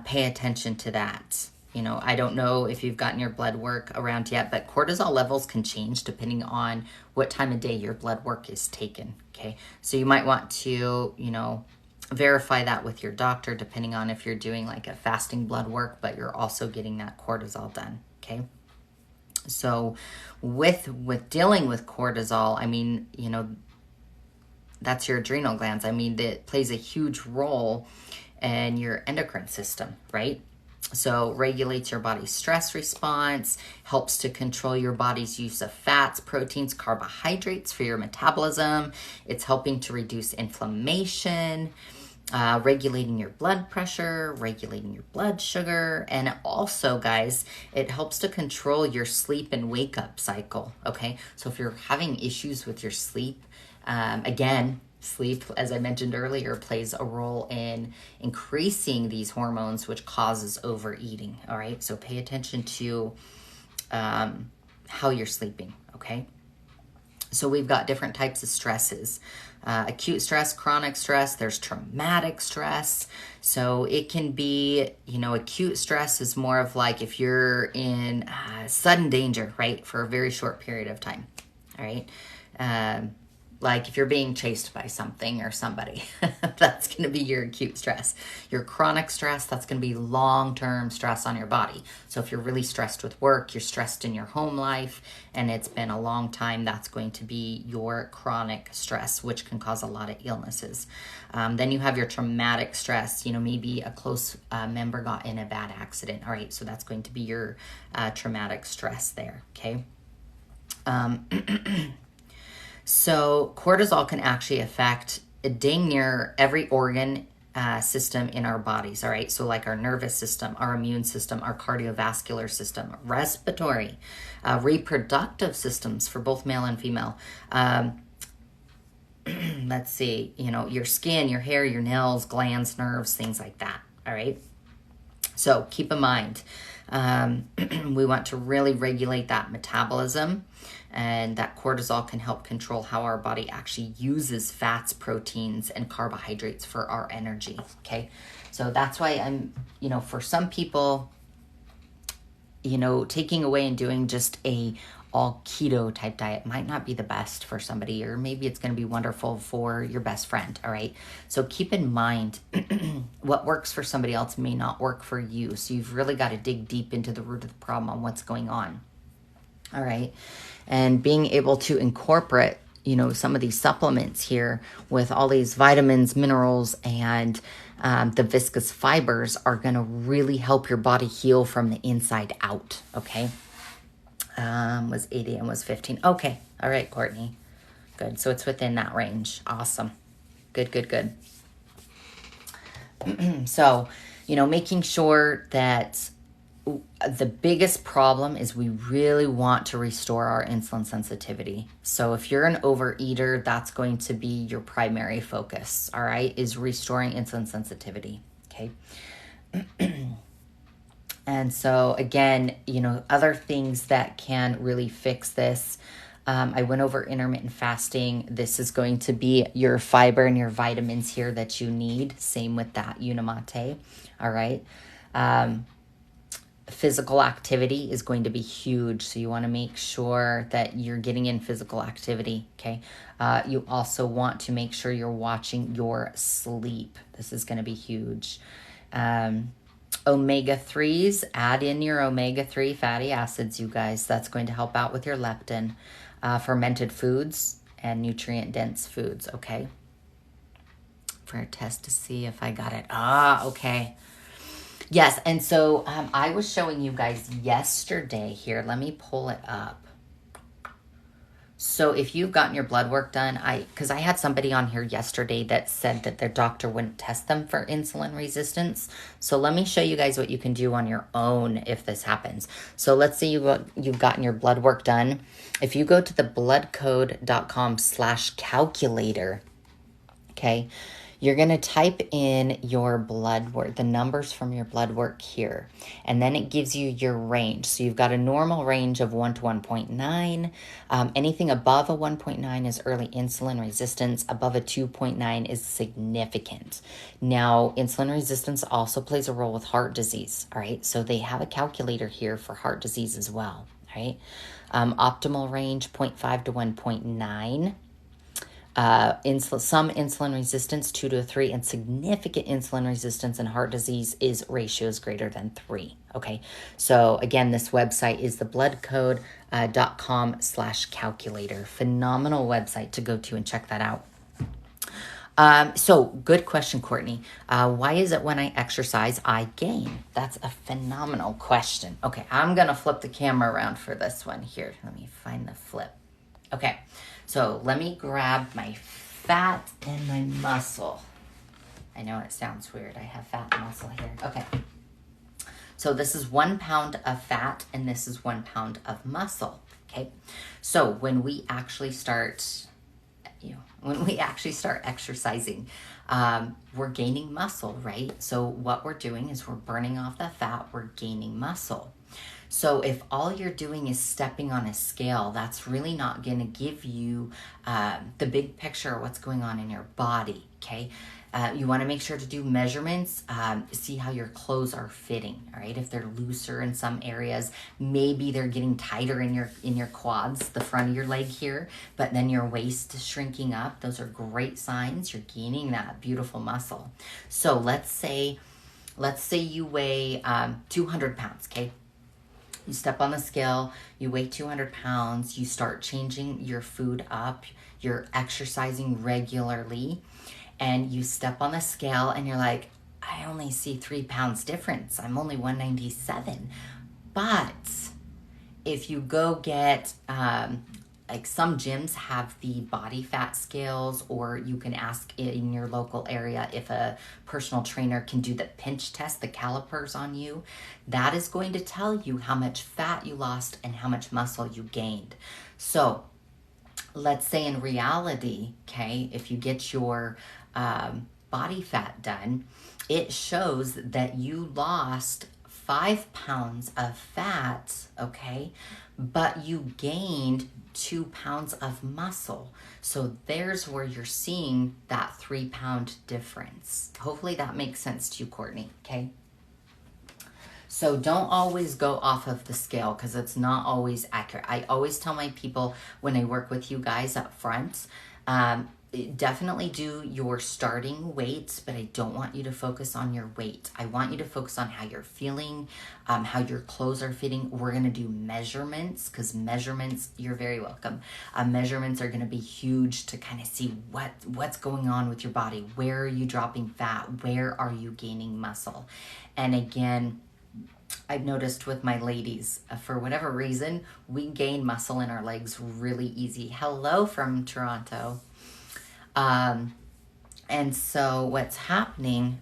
pay attention to that. I don't know if you've gotten your blood work around yet, but cortisol levels can change depending on what time of day your blood work is taken, okay? So you might want to, verify that with your doctor, depending on if you're doing like a fasting blood work, but you're also getting that cortisol done, okay? So with dealing with cortisol, that's your adrenal glands. It plays a huge role in your endocrine system, right? So regulates your body's stress response, helps to control your body's use of fats, proteins, carbohydrates for your metabolism. It's helping to reduce inflammation, regulating your blood pressure, regulating your blood sugar, and also, guys, it helps to control your sleep and wake up cycle, okay? So if you're having issues with your sleep, again, sleep, as I mentioned earlier, plays a role in increasing these hormones, which causes overeating, all right? So pay attention to how you're sleeping, okay? So we've got different types of stresses. Acute stress, chronic stress, there's traumatic stress. So it can be, acute stress is more of like if you're in sudden danger, right, for a very short period of time, all right? Like if you're being chased by something or somebody, that's going to be your acute stress. Your chronic stress, that's going to be long-term stress on your body. So if you're really stressed with work, you're stressed in your home life, and it's been a long time, that's going to be your chronic stress, which can cause a lot of illnesses. Then you have your traumatic stress. Maybe a close member got in a bad accident. All right, so that's going to be your traumatic stress there, okay? So cortisol can actually affect dang near every organ system in our bodies, all right? So like our nervous system, our immune system, our cardiovascular system, respiratory, reproductive systems for both male and female. Let's see, your skin, your hair, your nails, glands, nerves, things like that, all right? So keep in mind, we want to really regulate that metabolism, and that cortisol can help control how our body actually uses fats, proteins, and carbohydrates for our energy, okay? So that's why I'm, for some people, taking away and doing just a all keto type diet might not be the best for somebody, or maybe it's going to be wonderful for your best friend. All right. So keep in mind what works for somebody else may not work for you. So you've really got to dig deep into the root of the problem on what's going on. All right. And being able to incorporate, some of these supplements here with all these vitamins, minerals, and the viscous fibers are going to really help your body heal from the inside out. Okay. Was 80 and was 15. Okay. All right, Courtney. Good. So it's within that range. Awesome. Good. So, making sure that the biggest problem is we really want to restore our insulin sensitivity. So if you're an overeater, that's going to be your primary focus, all right, is restoring insulin sensitivity, okay? And so again, other things that can really fix this. I went over intermittent fasting. This is going to be your fiber and your vitamins here that you need. Same with that Unimate, all right? Physical activity is going to be huge. So you want to make sure that you're getting in physical activity, okay? You also want to make sure you're watching your sleep. This is going to be huge. Omega-3s, add in your omega-3 fatty acids, you guys. That's going to help out with your leptin. Fermented foods and nutrient-dense foods, okay? For a test to see if I got it. Okay. Yes, and so I was showing you guys yesterday here. Let me pull it up. So if you've gotten your blood work done, because I had somebody on here yesterday that said that their doctor wouldn't test them for insulin resistance. So let me show you guys what you can do on your own if this happens. So let's say you've gotten your blood work done. If you go to the bloodcode.com/calculator, okay, you're going to type in your blood work, the numbers from your blood work here, and then it gives you your range. So you've got a normal range of 1 to 1.9. Anything above a 1.9 is early insulin resistance. Above a 2.9 is significant. Now, insulin resistance also plays a role with heart disease, all right? So they have a calculator here for heart disease as well, all right? Optimal range, 0.5 to 1.9. Some insulin resistance 2 to 3, and significant insulin resistance in heart disease is ratios greater than 3. Okay, so again, this website is the bloodcode.com/calculator. Phenomenal website to go to and check that out. So good question, Courtney. Why is it when I exercise, I gain? That's a phenomenal question. Okay, I'm going to flip the camera around for this one here. Let me find the flip. Okay, so let me grab my fat and my muscle. I know it sounds weird. I have fat and muscle here. Okay, so this is 1 pound of fat and this is 1 pound of muscle. Okay, so when we actually start exercising, we're gaining muscle, right? So what we're doing is we're burning off the fat, we're gaining muscle. So if all you're doing is stepping on a scale, that's really not going to give you the big picture of what's going on in your body, okay? You want to make sure to do measurements, see how your clothes are fitting, all right? If they're looser in some areas, maybe they're getting tighter in your quads, the front of your leg here, but then your waist is shrinking up. Those are great signs. You're gaining that beautiful muscle. So let's say you weigh 200 pounds, okay? You step on the scale, you weigh 200 pounds, you start changing your food up, you're exercising regularly, and you step on the scale and you're like, I only see 3 pounds difference. I'm only 197. But if you go get, like some gyms have the body fat scales, or you can ask in your local area if a personal trainer can do the pinch test, the calipers on you. That is going to tell you how much fat you lost and how much muscle you gained. So let's say in reality, okay, if you get your body fat done, it shows that you lost 5 pounds of fat, okay, but you gained 2 pounds of muscle. So there's where you're seeing that 3 pound difference. Hopefully that makes sense to you, Courtney, okay? So don't always go off of the scale because it's not always accurate. I always tell my people when I work with you guys up front, um, definitely do your starting weights, but I don't want you to focus on your weight. I want you to focus on how you're feeling, how your clothes are fitting. We're going to do measurements because measurements, you're very welcome. Measurements are going to be huge to kind of see what's going on with your body. Where are you dropping fat? Where are you gaining muscle? And again, I've noticed with my ladies, for whatever reason, we gain muscle in our legs really easy. Hello from Toronto. And so what's happening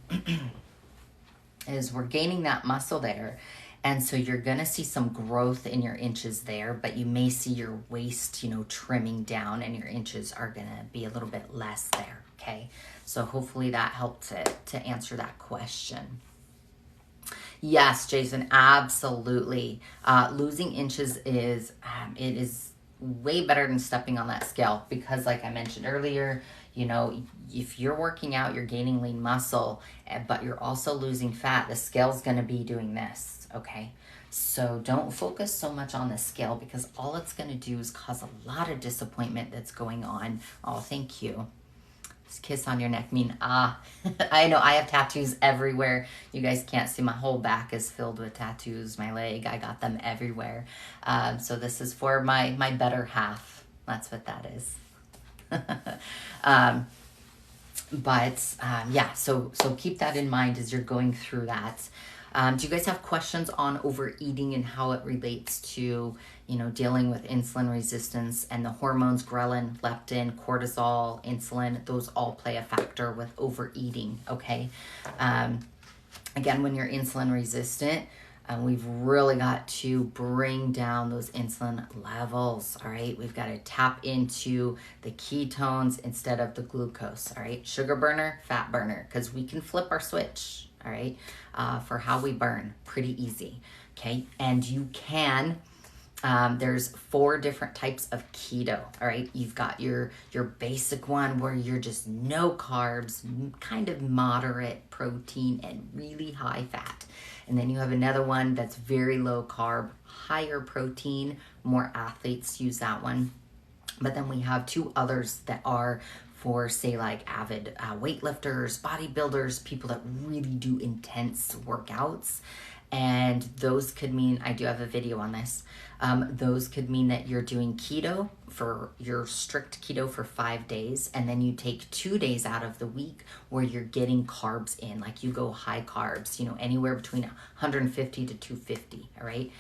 is we're gaining that muscle there. And so you're going to see some growth in your inches there, but you may see your waist, trimming down and your inches are going to be a little bit less there. Okay. So hopefully that helped to answer that question. Yes, Jason, absolutely. Losing inches is, it is way better than stepping on that scale because like I mentioned earlier, if you're working out, you're gaining lean muscle, but you're also losing fat, the scale's going to be doing this, okay? So don't focus so much on the scale because all it's going to do is cause a lot of disappointment that's going on. Oh, thank you. This kiss on your neck I know I have tattoos everywhere. You guys can't see my whole back is filled with tattoos. My leg, I got them everywhere. So this is for my better half. That's what that is. Yeah, so keep that in mind as you're going through that. Do you guys have questions on overeating and how it relates to, dealing with insulin resistance and the hormones, ghrelin, leptin, cortisol, insulin, those all play a factor with overeating, okay? Again, when you're insulin resistant, we've really got to bring down those insulin levels, all right? We've got to tap into the ketones instead of the glucose, all right? Sugar burner, fat burner, because we can flip our switch, all right, for how we burn. Pretty easy, okay? And you can, there's 4 different types of keto, all right? You've got your basic one where you're just no carbs, kind of moderate protein, and really high fat. And then you have another one that's very low carb, higher protein. More athletes use that one. But then we have 2 others that are for, say, like avid weightlifters, bodybuilders, people that really do intense workouts. And those could mean, I do have a video on this, those could mean that you're doing keto for your strict keto for 5 days, and then you take 2 days out of the week where you're getting carbs in, like you go high carbs, anywhere between 150 to 250, all right?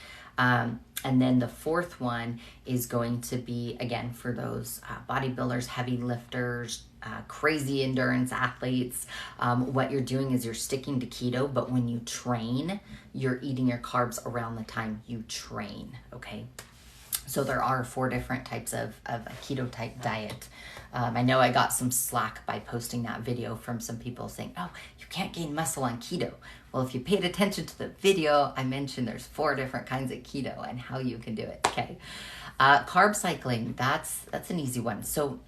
And then the 4th one is going to be, again, for those bodybuilders, heavy lifters, crazy endurance athletes. What you're doing is you're sticking to keto, but when you train, you're eating your carbs around the time you train, okay? So there are 4 different types of a keto type diet. I know I got some slack by posting that video from some people saying, oh, you can't gain muscle on keto. Well, if you paid attention to the video, I mentioned there's 4 different kinds of keto and how you can do it, okay? Carb cycling, that's an easy one. So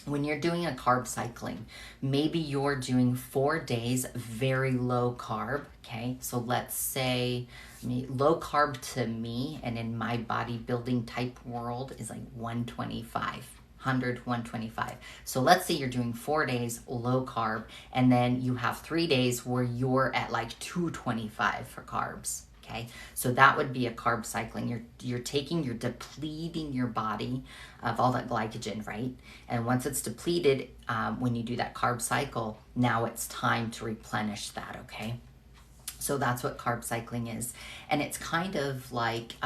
when you're doing a carb cycling, maybe you're doing 4 days very low carb, okay? So let's say low carb to me and in my bodybuilding type world is like 125. 125. So let's say you're doing 4 days low carb, and then you have 3 days where you're at like 225 for carbs. Okay, so that would be a carb cycling. You're depleting your body of all that glycogen, right? And once it's depleted, when you do that carb cycle, now it's time to replenish that. Okay, so that's what carb cycling is, and it's kind of like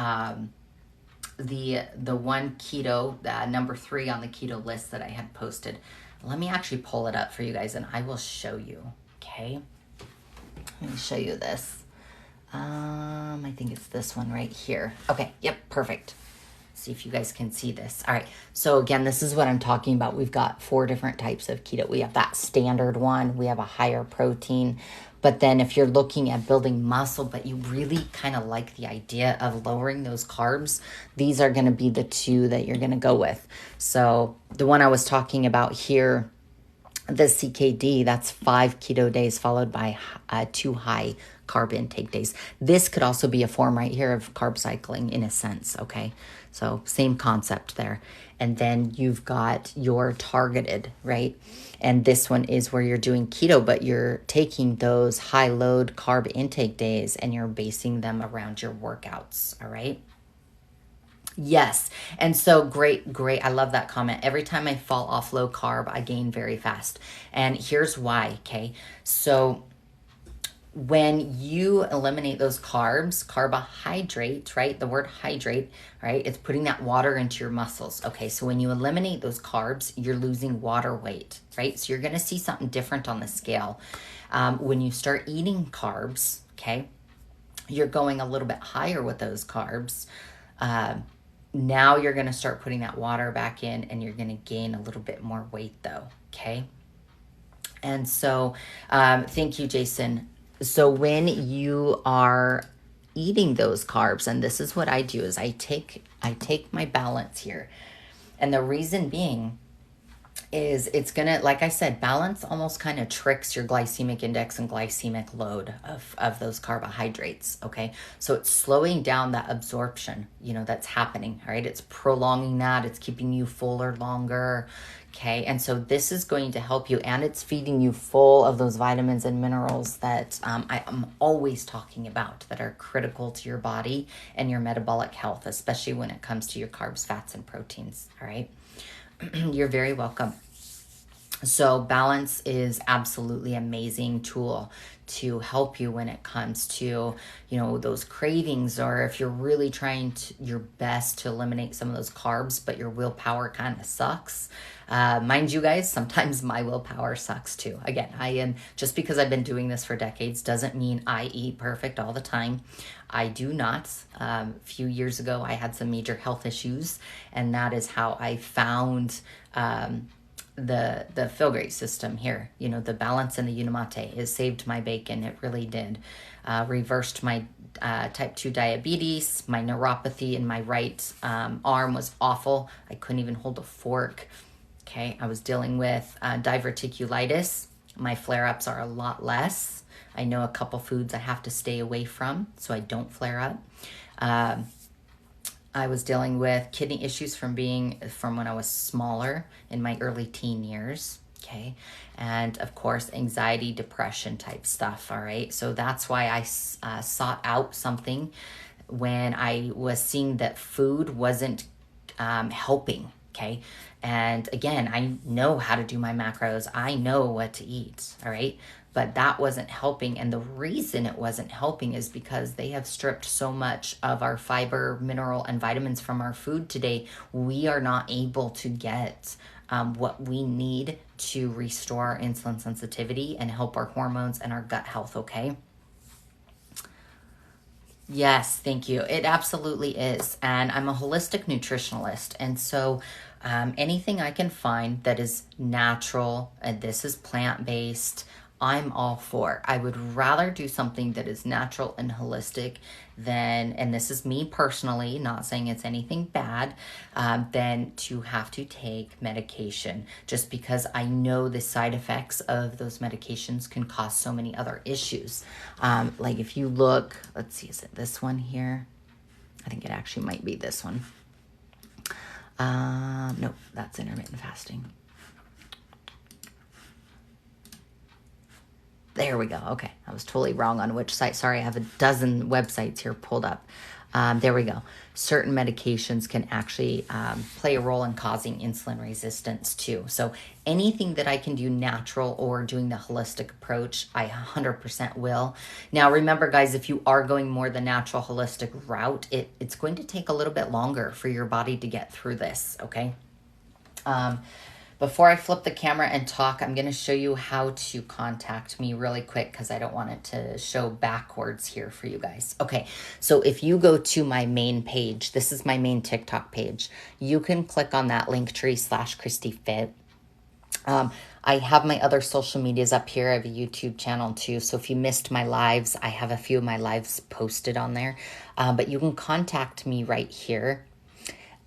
the one keto, number 3 on the keto list that I had posted. Let me actually pull it up for you guys and I will show you, okay? Let me show you this. I think it's this one right here. Okay, yep, perfect. See if you guys can see this. All right, so again, this is what I'm talking about. We've got 4 different types of keto. We have that standard one. We have a higher protein. But then if you're looking at building muscle, but you really kind of like the idea of lowering those carbs, these are going to be the 2 that you're going to go with. So the one I was talking about here, the CKD, that's 5 keto days followed by 2 high carb intake days. This could also be a form right here of carb cycling in a sense, okay? So same concept there. And then you've got your targeted, right? And this one is where you're doing keto, but you're taking those high load carb intake days and you're basing them around your workouts, all right? Yes. And so great. I love that comment. Every time I fall off low carb, I gain very fast. And here's why, okay? So when you eliminate those carbs, carbohydrate, right? The word hydrate, right? It's putting that water into your muscles. Okay, so when you eliminate those carbs, you're losing water weight, right? So you're going to see something different on the scale. When you start eating carbs, okay, you're going a little bit higher with those carbs. Now you're going to start putting that water back in and you're going to gain a little bit more weight though, okay? And so, thank you, Jason. So when you are eating those carbs, and this is what I do, is I take my balance here. And the reason being is it's gonna, like I said, balance almost kind of tricks your glycemic index and glycemic load of those carbohydrates, okay? So it's slowing down that absorption, that's happening, all right? It's prolonging that, it's keeping you fuller longer, okay? And so this is going to help you, and it's feeding you full of those vitamins and minerals that I am always talking about that are critical to your body and your metabolic health, especially when it comes to your carbs, fats, and proteins, all right? You're very welcome. So balance is absolutely amazing tool to help you when it comes to, those cravings, or if you're really trying your best to eliminate some of those carbs, but your willpower kind of sucks. Mind you guys, sometimes my willpower sucks too. Again, just because I've been doing this for decades doesn't mean I eat perfect all the time. I do not. A few years ago, I had some major health issues, and that is how I found the Feel Great system here. The balance in the Unimate has saved my bacon. It really did. Reversed my type 2 diabetes. My neuropathy in my right arm was awful. I couldn't even hold a fork. Okay, I was dealing with diverticulitis. My flare-ups are a lot less. I know a couple foods I have to stay away from so I don't flare up. I was dealing with kidney issues from when I was smaller in my early teen years. Okay. And of course, anxiety, depression type stuff. All right. So that's why I sought out something when I was seeing that food wasn't helping. Okay. And again, I know how to do my macros. I know what to eat. All right. But that wasn't helping. And the reason it wasn't helping is because they have stripped so much of our fiber, mineral, and vitamins from our food today. We are not able to get what we need to restore our insulin sensitivity and help our hormones and our gut health, okay? Yes, thank you. It absolutely is. And I'm a holistic nutritionalist. And so anything I can find that is natural, and this is plant-based, I'm all for. I would rather do something that is natural and holistic than, and this is me personally, not saying it's anything bad, than to have to take medication just because I know the side effects of those medications can cause so many other issues. Like if you look, let's see, is it this one here? I think it actually might be this one. Nope, that's intermittent fasting. There we go. Okay. I was totally wrong on which site. Sorry, I have a dozen websites here pulled up. There we go. Certain medications can actually play a role in causing insulin resistance too. So anything that I can do natural or doing the holistic approach, I 100% will. Now, remember, guys, if you are going more the natural holistic route, it's going to take a little bit longer for your body to get through this, okay? Before I flip the camera and talk, I'm going to show you how to contact me really quick because I don't want it to show backwards here for you guys. Okay, so if you go to my main page, this is my main TikTok page, you can click on that Linktree/ChristyFit. I have my other social medias up here. I have a YouTube channel too. So if you missed my lives, I have a few of my lives posted on there. But you can contact me right here.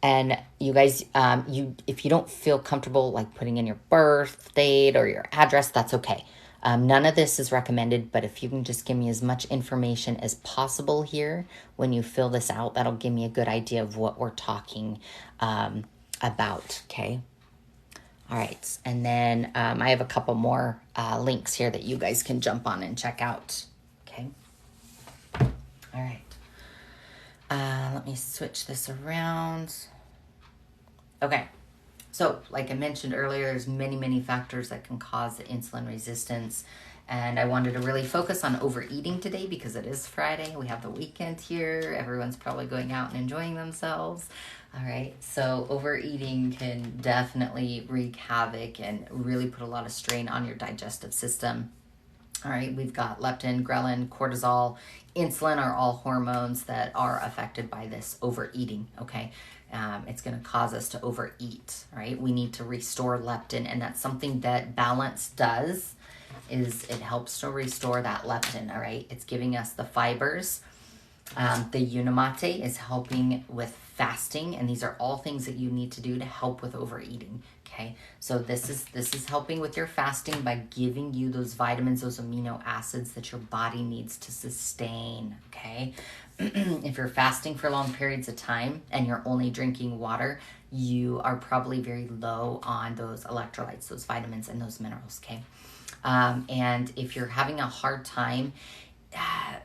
And you guys, if you don't feel comfortable like putting in your birth date or your address, that's okay. None of this is recommended, but if you can just give me as much information as possible here when you fill this out, that'll give me a good idea of what we're talking about, okay? All right, and then I have a couple more links here that you guys can jump on and check out, okay? All right. Let me switch this around. Okay. So, like I mentioned earlier, there's many factors that can cause insulin resistance. And I wanted to really focus on overeating today because it is Friday. We have the weekend here. Everyone's probably going out and enjoying themselves. All right. So overeating can definitely wreak havoc and really put a lot of strain on your digestive system. All right. We've got leptin, ghrelin, cortisol, insulin are all hormones that are affected by this overeating. Okay. It's going to cause us to overeat, right? We need to restore leptin, and that's something that balance does, is it helps to restore that leptin, all right? It's giving us the fibers. The Unimate is helping with fasting, and these are all things that you need to do to help with overeating, okay? So this is helping with your fasting by giving you those vitamins, those amino acids that your body needs to sustain, okay? If you're fasting for long periods of time and you're only drinking water, you are probably very low on those electrolytes, those vitamins, and those minerals, okay? And if you're having a hard time,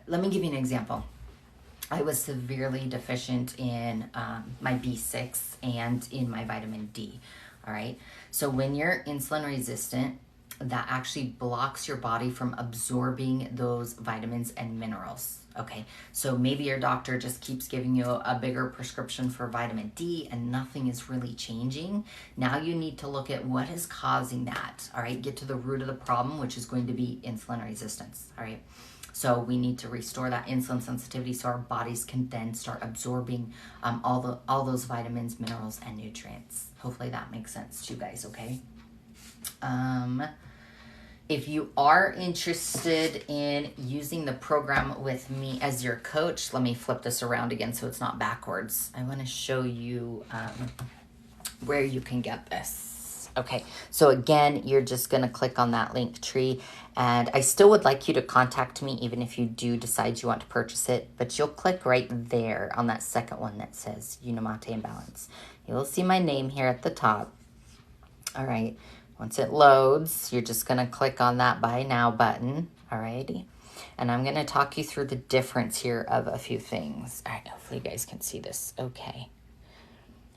let me give you an example. I was severely deficient in my B6 and in my vitamin D, all right? So when you're insulin resistant, that actually blocks your body from absorbing those vitamins and minerals. Okay, so maybe your doctor just keeps giving you a bigger prescription for vitamin D and nothing is really changing. Now you need to look at what is causing that, all right? Get to the root of the problem, which is going to be insulin resistance, all right? So we need to restore that insulin sensitivity so our bodies can then start absorbing all those vitamins, minerals, and nutrients. Hopefully that makes sense to you guys, okay? If you are interested in using the program with me as your coach, let me flip this around again so it's not backwards. I want to show you where you can get this. Okay, so again, you're just going to click on that link tree, and I still would like you to contact me even if you do decide you want to purchase it, but you'll click right there on that second one that says Unimate and Balance. You'll see my name here at the top. All right. Once it loads, you're just going to click on that Buy Now button, alrighty? And I'm going to talk you through the difference here of a few things. All right, hopefully you guys can see this. Okay.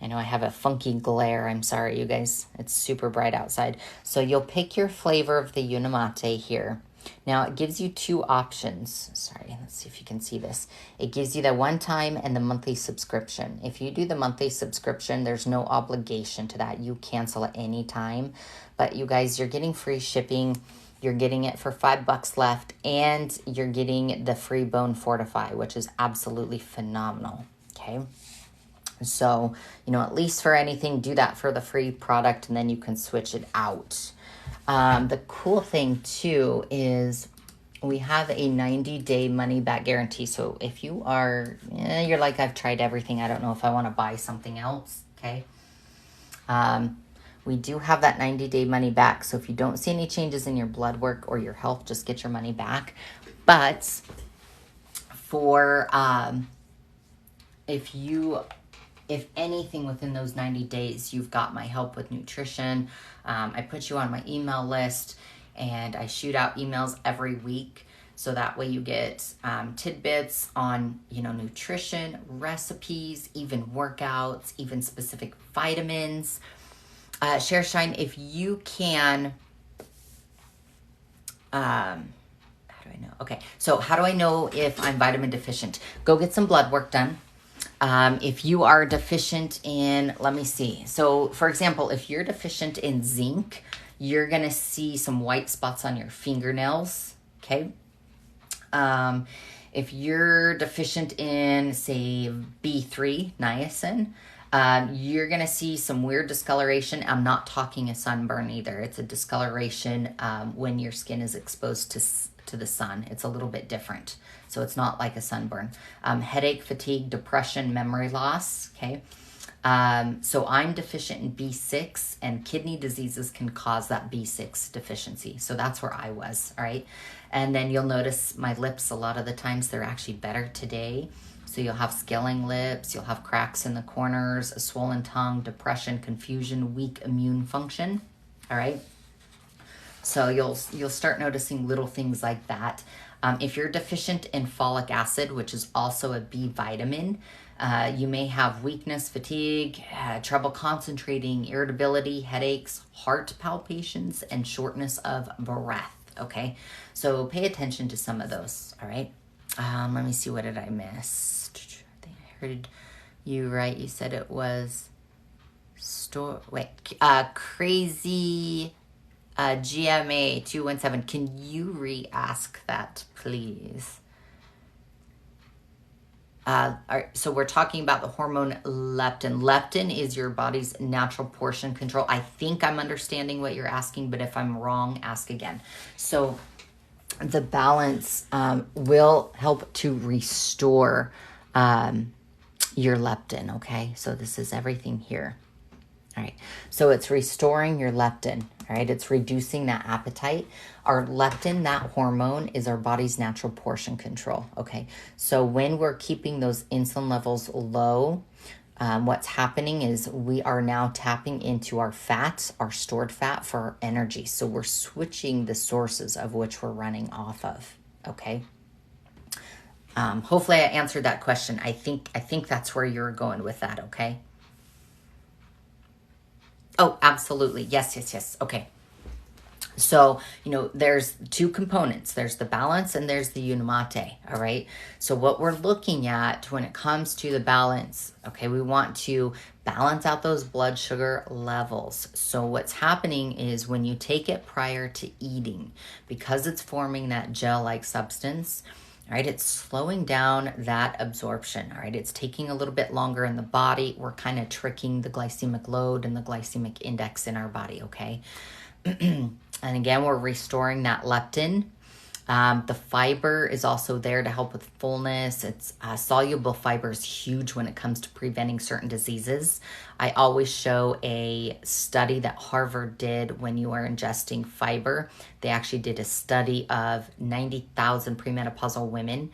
I know I have a funky glare. I'm sorry, you guys. It's super bright outside. So you'll pick your flavor of the Unimate here. Now, it gives you two options. Sorry, let's see if you can see this. It gives you the one-time and the monthly subscription. If you do the monthly subscription, there's no obligation to that. You cancel at any time. But you guys, you're getting free shipping. You're getting it for $5 left, and you're getting the free Bone Fortify, which is absolutely phenomenal, okay? So, at least for anything, do that for the free product, and then you can switch it out. The cool thing too is we have a 90-day money back guarantee. So if you are, you're like, I've tried everything, I don't know if I want to buy something else, okay? We do have that 90-day money back. So if you don't see any changes in your blood work or your health, just get your money back. But for, if anything within those 90 days, you've got my help with nutrition. I put you on my email list, and I shoot out emails every week. So that way you get tidbits on, nutrition, recipes, even workouts, even specific vitamins. Share Shine, if you can, how do I know? Okay, so how do I know if I'm vitamin deficient? Go get some blood work done. If you are deficient in, let me see. So for example, if you're deficient in zinc, you're going to see some white spots on your fingernails. Okay. If you're deficient in, say, B3, niacin, you're going to see some weird discoloration. I'm not talking a sunburn either. It's a discoloration when your skin is exposed to the sun. It's a little bit different. So it's not like a sunburn. Headache, fatigue, depression, memory loss, okay? So I'm deficient in B6, and kidney diseases can cause that B6 deficiency. So that's where I was, all right? And then you'll notice my lips, a lot of the times they're actually better today. So you'll have scaling lips, you'll have cracks in the corners, a swollen tongue, depression, confusion, weak immune function, all right? So you'll start noticing little things like that. If you're deficient in folic acid, which is also a B vitamin, you may have weakness, fatigue, trouble concentrating, irritability, headaches, heart palpitations, and shortness of breath. Okay, so pay attention to some of those. All right. Let me see. What did I miss? I think I heard you right. You said it was crazy. GMA 217. Can you re-ask that, please? So we're talking about the hormone leptin. Leptin is your body's natural portion control. I think I'm understanding what you're asking, but if I'm wrong, ask again. So the balance will help to restore your leptin, okay? So this is everything here. All right, so it's restoring your leptin, all right? It's reducing that appetite. Our leptin, that hormone, is our body's natural portion control, okay? So when we're keeping those insulin levels low, what's happening is we are now tapping into our fats, our stored fat, for our energy. So we're switching the sources of which we're running off of, okay? Hopefully I answered that question. I think that's where you're going with that, okay? Oh, absolutely. Yes. Okay. So, there's two components. There's the balance and there's the unimate. All right. So what we're looking at when it comes to the balance, okay, we want to balance out those blood sugar levels. So what's happening is when you take it prior to eating, because it's forming that gel-like substance, all right, it's slowing down that absorption. All right, it's taking a little bit longer in the body. We're kind of tricking the glycemic load and the glycemic index in our body, okay? And again, we're restoring that leptin. The fiber is also there to help with fullness. It's soluble fiber is huge when it comes to preventing certain diseases. I always show a study that Harvard did when you are ingesting fiber. They actually did a study of 90,000 premenopausal women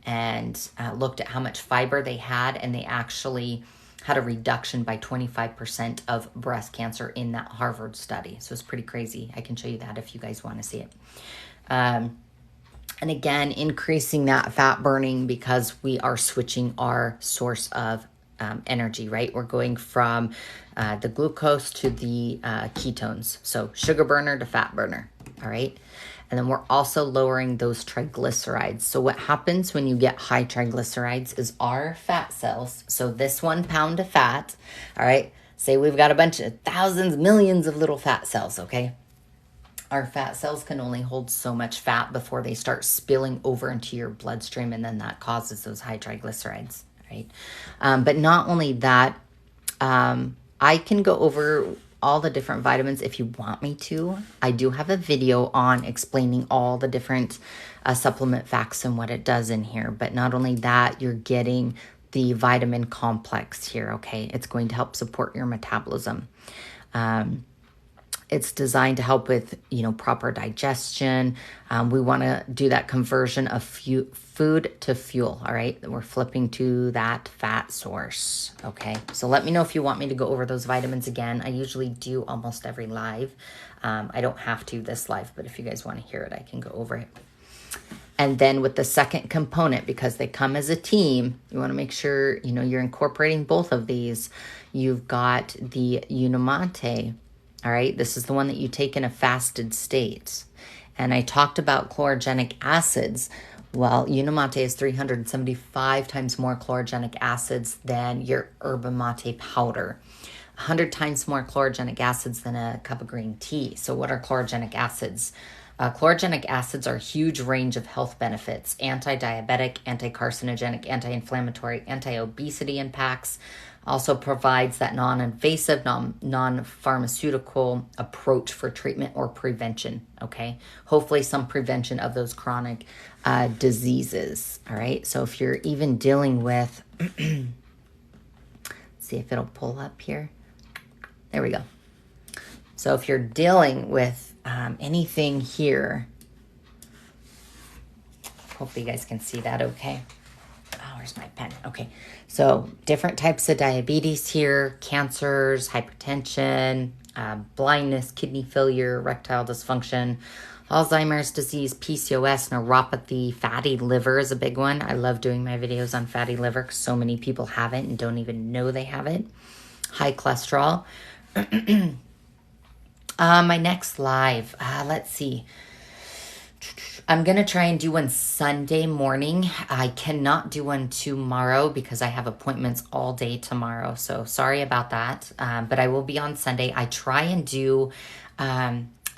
and looked at how much fiber they had, and they actually had a reduction by 25% of breast cancer in that Harvard study. So it's pretty crazy. I can show you that if you guys want to see it. And again, increasing that fat burning because we are switching our source of energy, right? We're going from the glucose to the ketones. So sugar burner to fat burner, all right? And then we're also lowering those triglycerides. So what happens when you get high triglycerides is our fat cells, so this 1 pound of fat, all right, say we've got a bunch of thousands, millions of little fat cells, okay? Our fat cells can only hold so much fat before they start spilling over into your bloodstream, and then that causes those high triglycerides, right? But not only that, I can go over all the different vitamins if you want me to. I do have a video on explaining all the different supplement facts and what it does in here. But not only that, you're getting the vitamin complex here, okay? It's going to help support your metabolism. It's designed to help with, proper digestion. We want to do that conversion of food to fuel, all right? We're flipping to that fat source, okay? So let me know if you want me to go over those vitamins again. I usually do almost every live. I don't have to this live, but if you guys want to hear it, I can go over it. And then with the second component, because they come as a team, you want to make sure, you're incorporating both of these. You've got the Unimate. All right, this is the one that you take in a fasted state. And I talked about chlorogenic acids. Well, Unimate is 375 times more chlorogenic acids than your yerba mate powder. 100 times more chlorogenic acids than a cup of green tea. So what are chlorogenic acids? Chlorogenic acids are a huge range of health benefits: anti-diabetic, anti-carcinogenic, anti-inflammatory, anti-obesity impacts. Also provides that non-invasive, non-pharmaceutical approach for treatment or prevention, okay? Hopefully some prevention of those chronic diseases, all right? So if you're even dealing with, let's See if it'll pull up here. There we go. So if you're dealing with anything here, hopefully you guys can see that okay. Oh, where's my pen? Okay. So different types of diabetes here, cancers, hypertension, blindness, kidney failure, erectile dysfunction, Alzheimer's disease, PCOS, neuropathy, fatty liver is a big one. I love doing my videos on fatty liver because so many people have it and don't even know they have it. High cholesterol. My next live, let's see. I'm going to try and do one Sunday morning. I cannot do one tomorrow because I have appointments all day tomorrow. So sorry about that. But I will be on Sunday. I try and do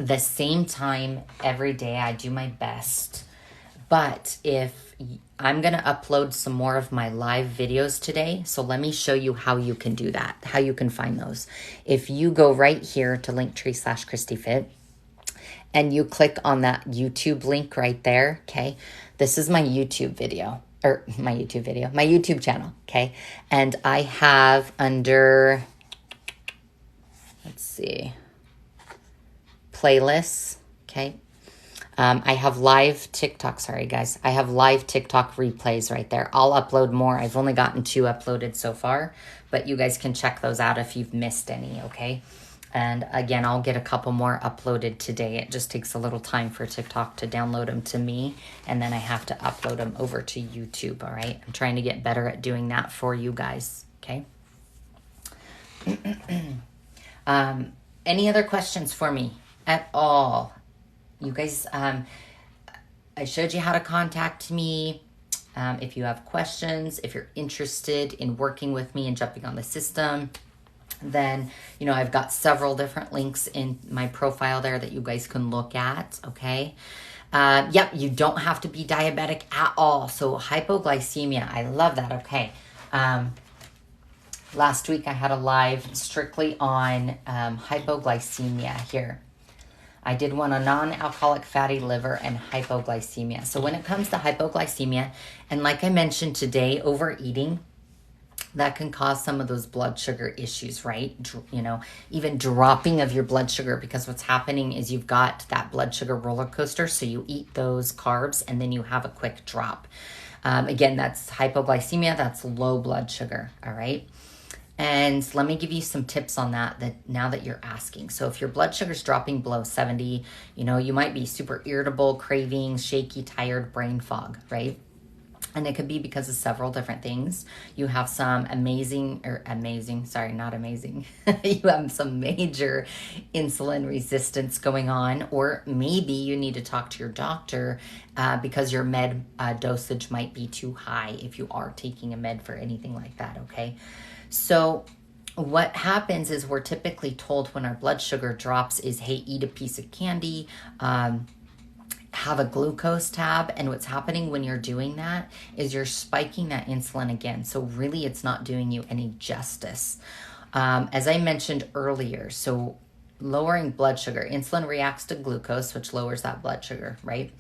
the same time every day. I do my best. But if I'm going to upload some more of my live videos today. So let me show you how you can do that, how you can find those. If you go right here to linktree/ChristyFit, and you click on that YouTube link right there, okay? This is my YouTube video, my YouTube channel, okay? And I have under, let's see, playlists, okay? I have live TikTok, sorry guys. I have live TikTok replays right there. I'll upload more. I've only gotten 2 uploaded so far, but you guys can check those out if you've missed any, okay? And again, I'll get a couple more uploaded today. It just takes a little time for TikTok to download them to me, and then I have to upload them over to YouTube, all right? I'm trying to get better at doing that for you guys, okay? Any other questions for me at all? You guys, I showed you how to contact me. If you have questions, if you're interested in working with me and jumping on the system, then, you know, I've got several different links in my profile there that you guys can look at, okay? Yep, you don't have to be diabetic at all. So hypoglycemia, I love that, okay. Last week I had a live strictly on hypoglycemia here. I did one on non-alcoholic fatty liver and hypoglycemia. So when it comes to hypoglycemia, and like I mentioned today, overeating, that can cause some of those blood sugar issues, right? You know, even dropping of your blood sugar, because what's happening is you've got that blood sugar roller coaster. So you eat those carbs and then you have a quick drop. Again, that's hypoglycemia. That's low blood sugar. All right. And let me give you some tips on that now that you're asking. So if your blood sugar is dropping below 70, you know, you might be super irritable, cravings, shaky, tired, brain fog, right? And it could be because of several different things. You have some not amazing. You have some major insulin resistance going on, or maybe you need to talk to your doctor because your med dosage might be too high if you are taking a med for anything like that, okay? So what happens is we're typically told when our blood sugar drops is, hey, eat a piece of candy, have a glucose tab. And what's happening when you're doing that is you're spiking that insulin again. So really it's not doing you any justice. As I mentioned earlier, so lowering blood sugar, insulin reacts to glucose, which lowers that blood sugar, right?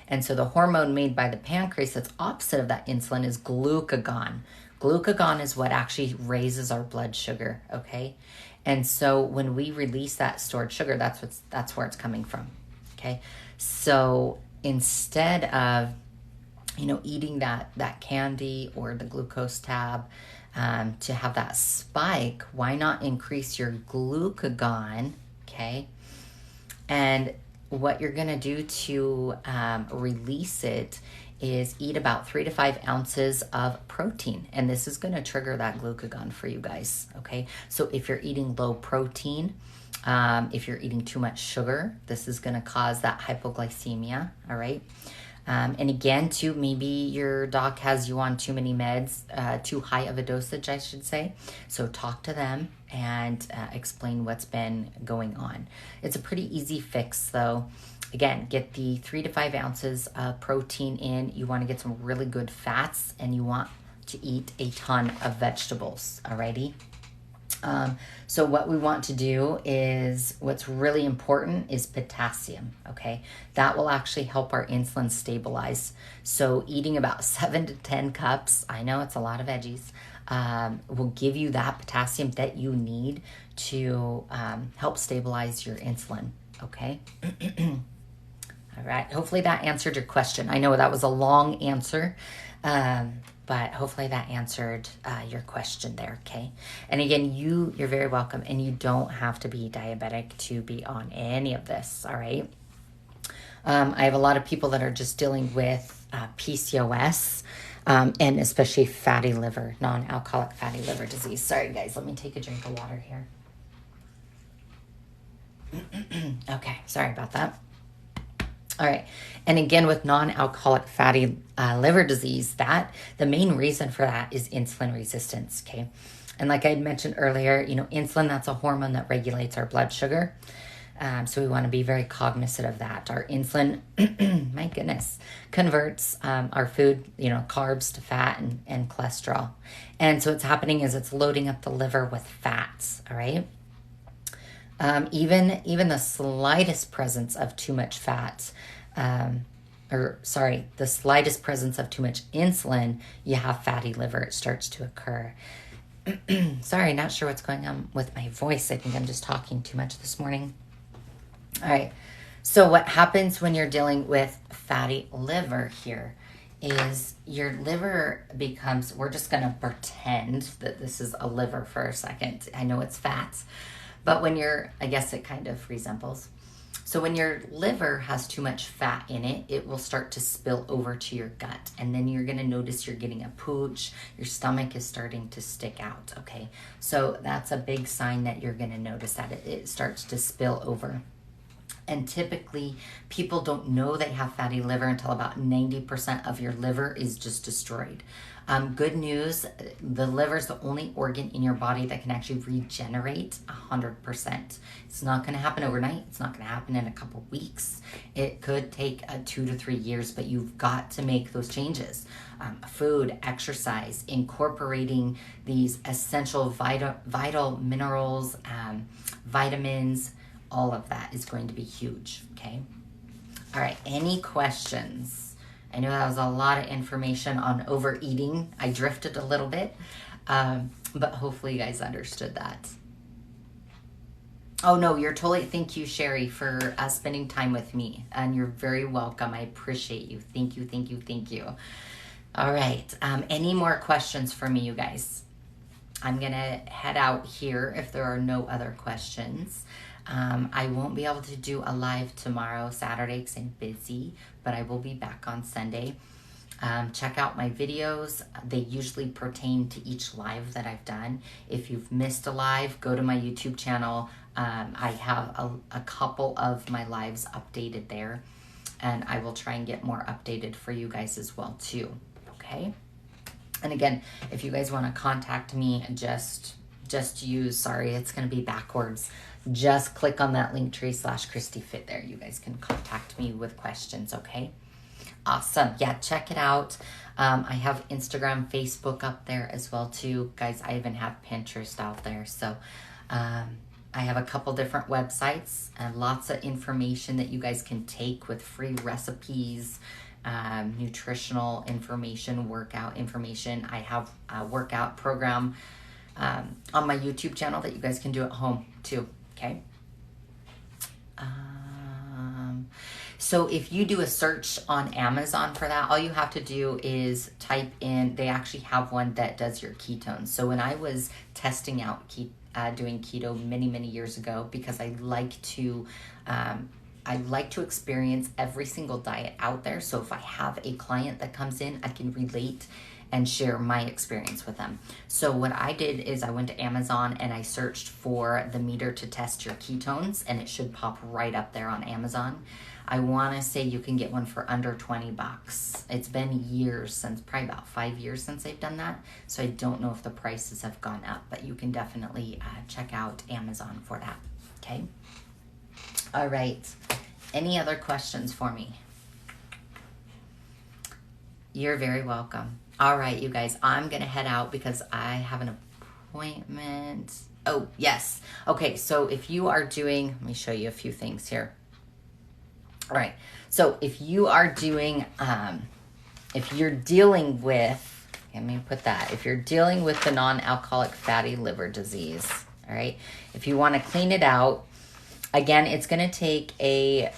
And so the hormone made by the pancreas that's opposite of that insulin is glucagon. Glucagon is what actually raises our blood sugar, okay? And so when we release that stored sugar, that's where it's coming from, okay? So instead of, you know, eating that candy or the glucose tab to have that spike, why not increase your glucagon, okay? And what you're going to do to release it is eat about 3 to 5 ounces of protein. And this is going to trigger that glucagon for you guys, okay? So if you're eating low protein, if you're eating too much sugar, this is going to cause that hypoglycemia, all right? And again, too, maybe your doc has you on too many meds, too high of a dosage, I should say. So talk to them and explain what's been going on. It's a pretty easy fix, though. Again, get the 3 to 5 ounces of protein in. You want to get some really good fats, and you want to eat a ton of vegetables, alrighty? So what we want to do is, what's really important is potassium, okay? That will actually help our insulin stabilize. So eating about 7 to 10 cups, I know it's a lot of veggies, will give you that potassium that you need to help stabilize your insulin. Okay. All right. Hopefully that answered your question. I know that was a long answer, but hopefully that answered your question there. Okay. And again, you're very welcome, and you don't have to be diabetic to be on any of this. All right. I have a lot of people that are just dealing with PCOS, and especially fatty liver, non-alcoholic fatty liver disease. Sorry, guys. Let me take a drink of water here. Okay. Sorry about that. All right. And again, with non-alcoholic fatty liver disease, the main reason for that is insulin resistance. Okay. And like I had mentioned earlier, insulin, that's a hormone that regulates our blood sugar. So we want to be very cognizant of that. Our insulin, my goodness, converts our food, carbs to fat and cholesterol. And so what's happening is it's loading up the liver with fats. All right. Even the slightest presence of too much fat, the slightest presence of too much insulin, you have fatty liver. It starts to occur. Sorry, not sure what's going on with my voice. I think I'm just talking too much this morning. All right. So what happens when you're dealing with fatty liver here is your liver becomes, we're just going to pretend that this is a liver for a second. I know it's fats. But I guess it kind of resembles. So when your liver has too much fat in it, it will start to spill over to your gut. And then you're going to notice you're getting a pooch. Your stomach is starting to stick out, okay? So that's a big sign that you're going to notice that it starts to spill over. And typically, people don't know they have fatty liver until about 90% of your liver is just destroyed. Good news, the liver is the only organ in your body that can actually regenerate 100%. It's not going to happen overnight. It's not going to happen in a couple weeks. It could take 2 to 3 years, but you've got to make those changes. Food, exercise, incorporating these essential vital minerals, vitamins, all of that is going to be huge, okay? All right, any questions? I know that was a lot of information on overeating. I drifted a little bit, but hopefully you guys understood that. Oh, no, thank you, Sherry, for spending time with me, and you're very welcome. I appreciate you. Thank you, thank you, thank you. All right, any more questions for me, you guys? I'm going to head out here if there are no other questions. I won't be able to do a live tomorrow, Saturday, because I'm busy, but I will be back on Sunday. Check out my videos. They usually pertain to each live that I've done. If you've missed a live, go to my YouTube channel. I have a couple of my lives updated there, and I will try and get more updated for you guys as well too, okay? And again, if you guys want to contact me, just use, sorry, it's going to be backwards. Just click on that Linktree/ChristyFit there. You guys can contact me with questions, okay? Awesome. Yeah, check it out. I have Instagram, Facebook up there as well too. Guys, I even have Pinterest out there. So I have a couple different websites and lots of information that you guys can take with free recipes, nutritional information, workout information. I have a workout program on my YouTube channel that you guys can do at home too. Okay. So if you do a search on Amazon for that, all you have to do is type in, they actually have one that does your ketones. So when I was testing out doing keto many years ago, because I like to experience every single diet out there. So if I have a client that comes in, I can relate and share my experience with them. So what I did is I went to Amazon and I searched for the meter to test your ketones, and it should pop right up there on Amazon. I want to say you can get one for under $20. It's been years probably about 5 years since I've done that. So I don't know if the prices have gone up, but you can definitely check out Amazon for that. Okay. All right. Any other questions for me? You're very welcome. All right, you guys, I'm going to head out because I have an appointment. Oh, yes. Okay, so if you are doing, let me show you a few things here. All right, so if you are doing, if you're dealing with, Let me put that. If you're dealing with the non-alcoholic fatty liver disease, all right, if you want to clean it out, again, it's going to take a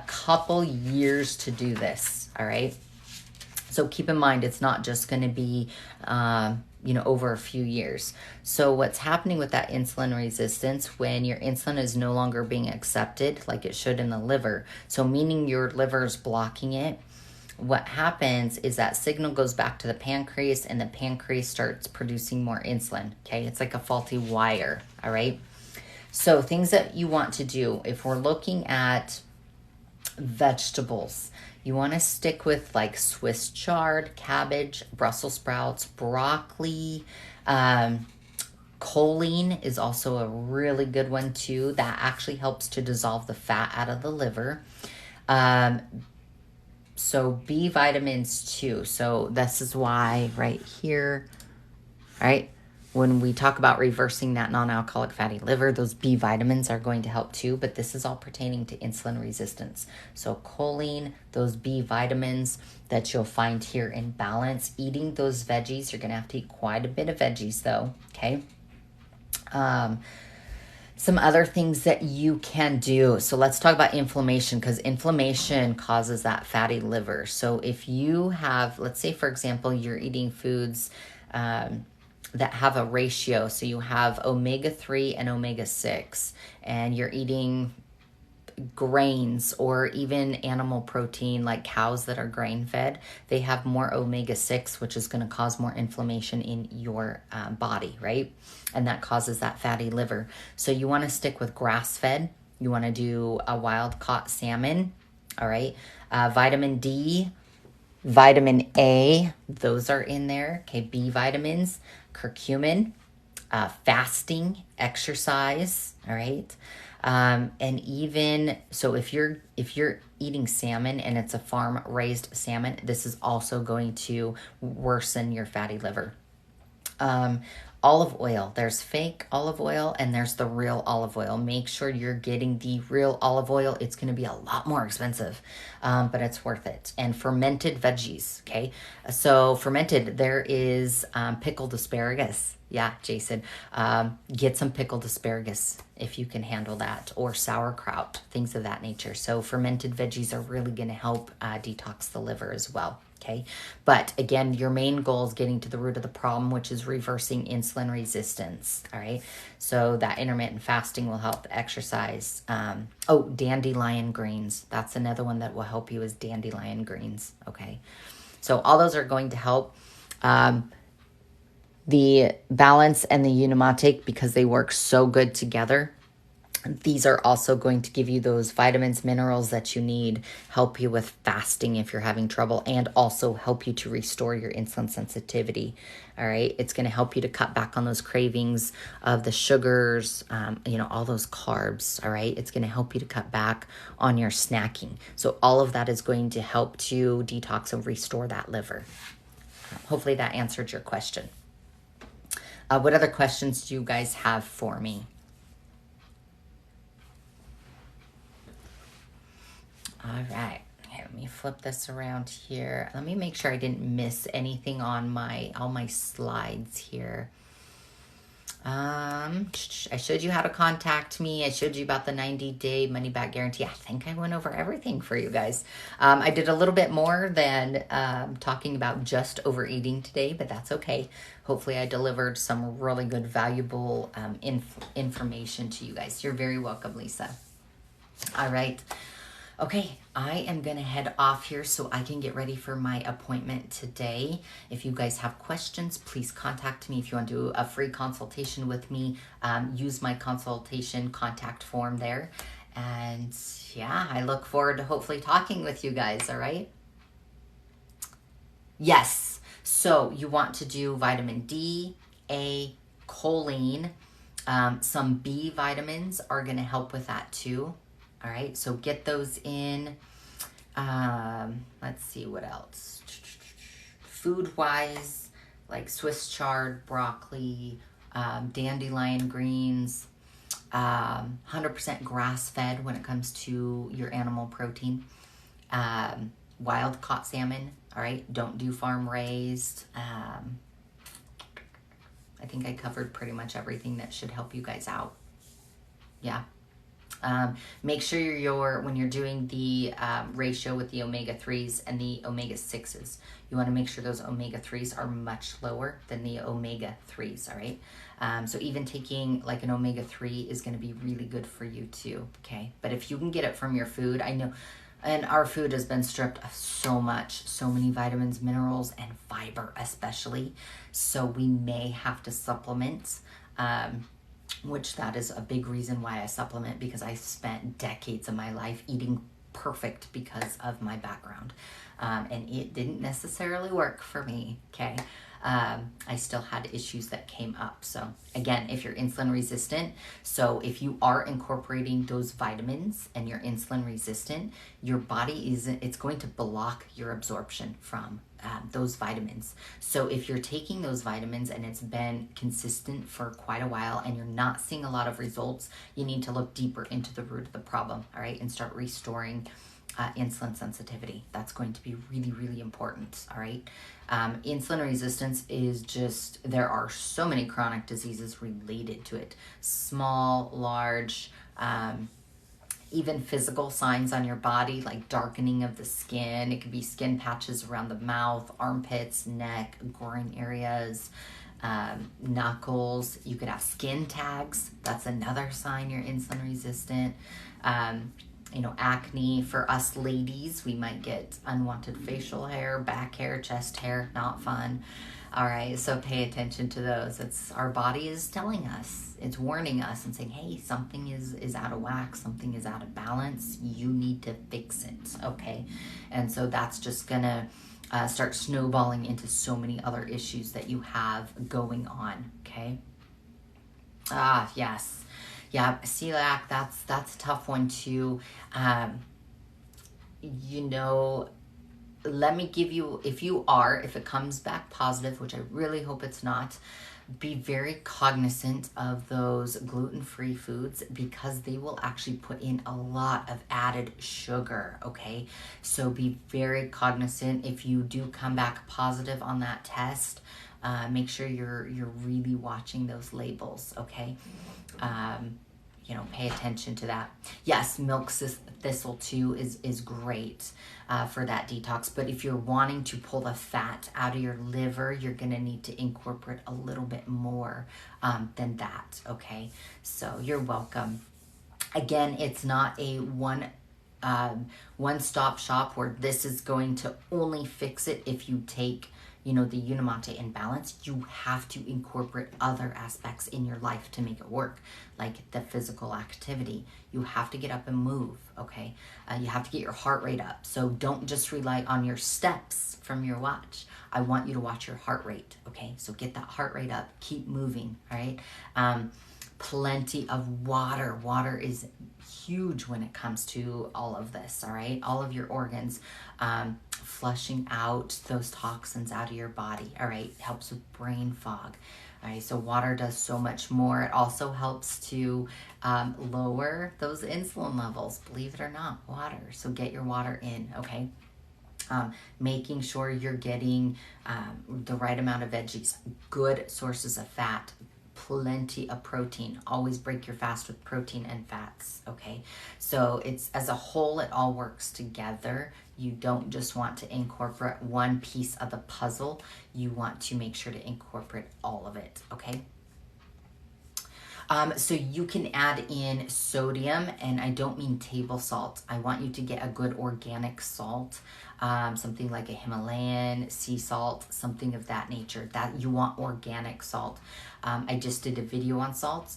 couple years to do this, all right? So keep in mind, it's not just going to be, over a few years. So what's happening with that insulin resistance when your insulin is no longer being accepted like it should in the liver, so meaning your liver is blocking it, what happens is that signal goes back to the pancreas and the pancreas starts producing more insulin, okay? It's like a faulty wire, all right? So things that you want to do, if we're looking at vegetables, you want to stick with like Swiss chard, cabbage, Brussels sprouts, broccoli. Choline is also a really good one too. That actually helps to dissolve the fat out of the liver. So B vitamins too. So this is why right here, right? When we talk about reversing that non-alcoholic fatty liver, those B vitamins are going to help too, but this is all pertaining to insulin resistance. So choline, those B vitamins that you'll find here in balance. Eating those veggies, you're going to have to eat quite a bit of veggies though, okay? Some other things that you can do. So let's talk about inflammation, because inflammation causes that fatty liver. So if you have, let's say for example, you're eating foods that have a ratio. So you have omega-3 and omega-6, and you're eating grains or even animal protein like cows that are grain fed. They have more omega-6, which is going to cause more inflammation in your body, right? And that causes that fatty liver. So you want to stick with grass fed. You want to do a wild caught salmon, all right? Vitamin D, vitamin A, those are in there. Okay, B vitamins, curcumin, fasting, exercise, all right? And even so, if you're eating salmon and it's a farm raised salmon, this is also going to worsen your fatty liver. Olive oil, there's fake olive oil and there's the real olive oil. Make sure you're getting the real olive oil. It's going to be a lot more expensive, but it's worth it. And fermented veggies, okay? So fermented, there is pickled asparagus. Yeah, Jason, get some pickled asparagus if you can handle that, or sauerkraut, things of that nature. So fermented veggies are really going to help detox the liver as well. Okay. But again, your main goal is getting to the root of the problem, which is reversing insulin resistance. All right. So that intermittent fasting will help, exercise. Dandelion greens. That's another one that will help you, is dandelion greens. Okay. So all those are going to help. The balance and the unimatic, because they work so good together. These are also going to give you those vitamins, minerals that you need, help you with fasting if you're having trouble, and also help you to restore your insulin sensitivity. All right. It's going to help you to cut back on those cravings of the sugars, all those carbs. All right. It's going to help you to cut back on your snacking. So all of that is going to help to detox and restore that liver. Hopefully that answered your question. What other questions do you guys have for me? All right, here, let me flip this around here. Let me make sure I didn't miss anything on all my slides here. I showed you how to contact me. I showed you about the 90-day money-back guarantee. I think I went over everything for you guys. I did a little bit more than talking about just overeating today, but that's okay. Hopefully I delivered some really good, valuable information to you guys. You're very welcome, Lisa. All right. Okay, I am going to head off here so I can get ready for my appointment today. If you guys have questions, please contact me. If you want to do a free consultation with me, use my consultation contact form there. And yeah, I look forward to hopefully talking with you guys, all right? Yes, so you want to do vitamin D, A, choline. Some B vitamins are going to help with that too. All right, so get those in. Let's see what else. Food-wise, like Swiss chard, broccoli, dandelion greens, 100% grass-fed when it comes to your animal protein. wild caught salmon, all right? Don't do farm raised. I think I covered pretty much everything that should help you guys out. Yeah. Make sure when you're doing the ratio with the omega-3s and the omega-6s, you want to make sure those omega-3s are much lower than the omega-3s, all right? So even taking like an omega-3 is going to be really good for you too, okay? But if you can get it from your food, I know, and our food has been stripped of so much, so many vitamins, minerals, and fiber especially, so we may have to supplement, which that is a big reason why I supplement, because I spent decades of my life eating perfect because of my background. And it didn't necessarily work for me, okay? I still had issues that came up. So again, if you're insulin resistant, so if you are incorporating those vitamins and you're insulin resistant, your body it's going to block your absorption from those vitamins. So if you're taking those vitamins and it's been consistent for quite a while and you're not seeing a lot of results, you need to look deeper into the root of the problem, all right, and start restoring insulin sensitivity. That's going to be really, really important, all right? Insulin resistance is just, there are so many chronic diseases related to it. Small, large, even physical signs on your body, like darkening of the skin. It could be skin patches around the mouth, armpits, neck, groin areas, knuckles. You could have skin tags. That's another sign you're insulin resistant. Acne. For us ladies, we might get unwanted facial hair, back hair, chest hair. Not fun. All right, so pay attention to those. Our body is telling us, it's warning us and saying, hey, something is out of whack, something is out of balance. You need to fix it, okay? And so that's just gonna start snowballing into so many other issues that you have going on, okay? Yes. Yeah, celiac, that's a tough one too. Let me give you, if it comes back positive, which I really hope it's not, be very cognizant of those gluten-free foods, because they will actually put in a lot of added sugar, okay? So be very cognizant. If you do come back positive on that test, make sure you're really watching those labels, okay? Pay attention to that. Yes, milk thistle too is great for that detox. But if you're wanting to pull the fat out of your liver, you're going to need to incorporate a little bit more than that, okay? So you're welcome. Again, it's not a one-stop shop where this is going to only fix it if you take the Unimate in balance. You have to incorporate other aspects in your life to make it work, like the physical activity. You have to get up and move, okay? You have to get your heart rate up. So don't just rely on your steps from your watch. I want you to watch your heart rate, okay? So get that heart rate up, keep moving, all right? Plenty of water. Water is huge when it comes to all of this, all right? All of your organs, flushing out those toxins out of your body, all right? Helps with brain fog, all right? So water does so much more. It also helps to lower those insulin levels, believe it or not, water. So get your water in, okay? Making sure you're getting the right amount of veggies, good sources of fat, plenty of protein. Always break your fast with protein and fats, okay? So it's, as a whole, it all works together. You don't just want to incorporate one piece of the puzzle. You want to make sure to incorporate all of it, okay? So you can add in sodium, and I don't mean table salt. I want you to get a good organic salt, something like a Himalayan sea salt, something of that nature. That you want organic salt. I just did a video on salt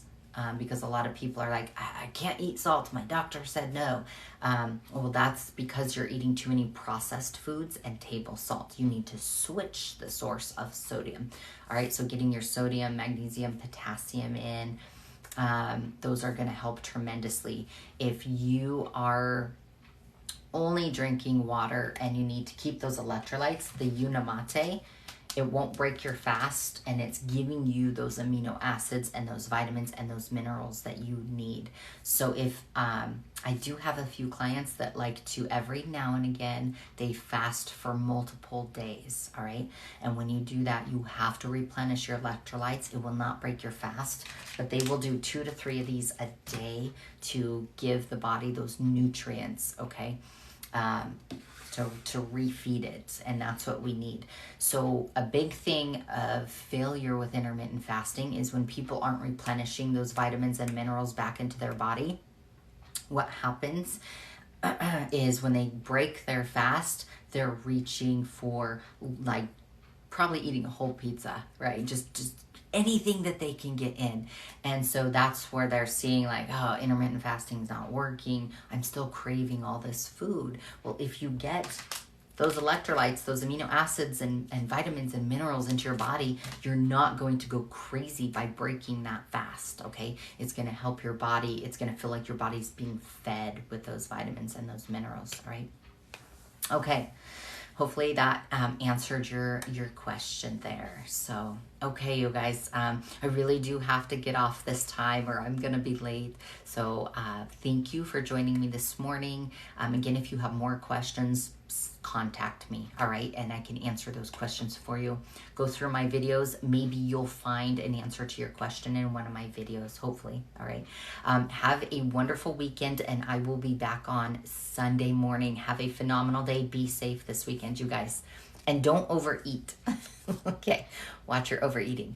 because a lot of people are like, I can't eat salt. My doctor said no. Well, that's because you're eating too many processed foods and table salt. You need to switch the source of sodium. All right, so getting your sodium, magnesium, potassium in, those are going to help tremendously. If you are only drinking water and you need to keep those electrolytes, the Unimate It won't break your fast, and it's giving you those amino acids and those vitamins and those minerals that you need. So if I do have a few clients that like to, every now and again, they fast for multiple days, all right? And when you do that, you have to replenish your electrolytes. It will not break your fast, but they will do 2 to 3 of these a day to give the body those nutrients, okay? To refeed it, and that's what we need. So a big thing of failure with intermittent fasting is when people aren't replenishing those vitamins and minerals back into their body. What happens is when they break their fast, they're reaching for, like, probably eating a whole pizza, right? Just anything that they can get in. And so that's where they're seeing, like, oh, intermittent fasting is not working. I'm still craving all this food. Well, if you get those electrolytes, those amino acids and vitamins and minerals into your body, you're not going to go crazy by breaking that fast, okay? It's going to help your body. It's going to feel like your body's being fed with those vitamins and those minerals, right? Okay. Hopefully that answered your question there. So, okay, you guys, I really do have to get off this time or I'm going to be late. So thank you for joining me this morning. Again, if you have more questions, contact me, all right? And I can answer those questions for you. Go through my videos. Maybe you'll find an answer to your question in one of my videos, hopefully, all right? Have a wonderful weekend, and I will be back on Sunday morning. Have a phenomenal day. Be safe this weekend, you guys. And don't overeat. Okay, watch your overeating.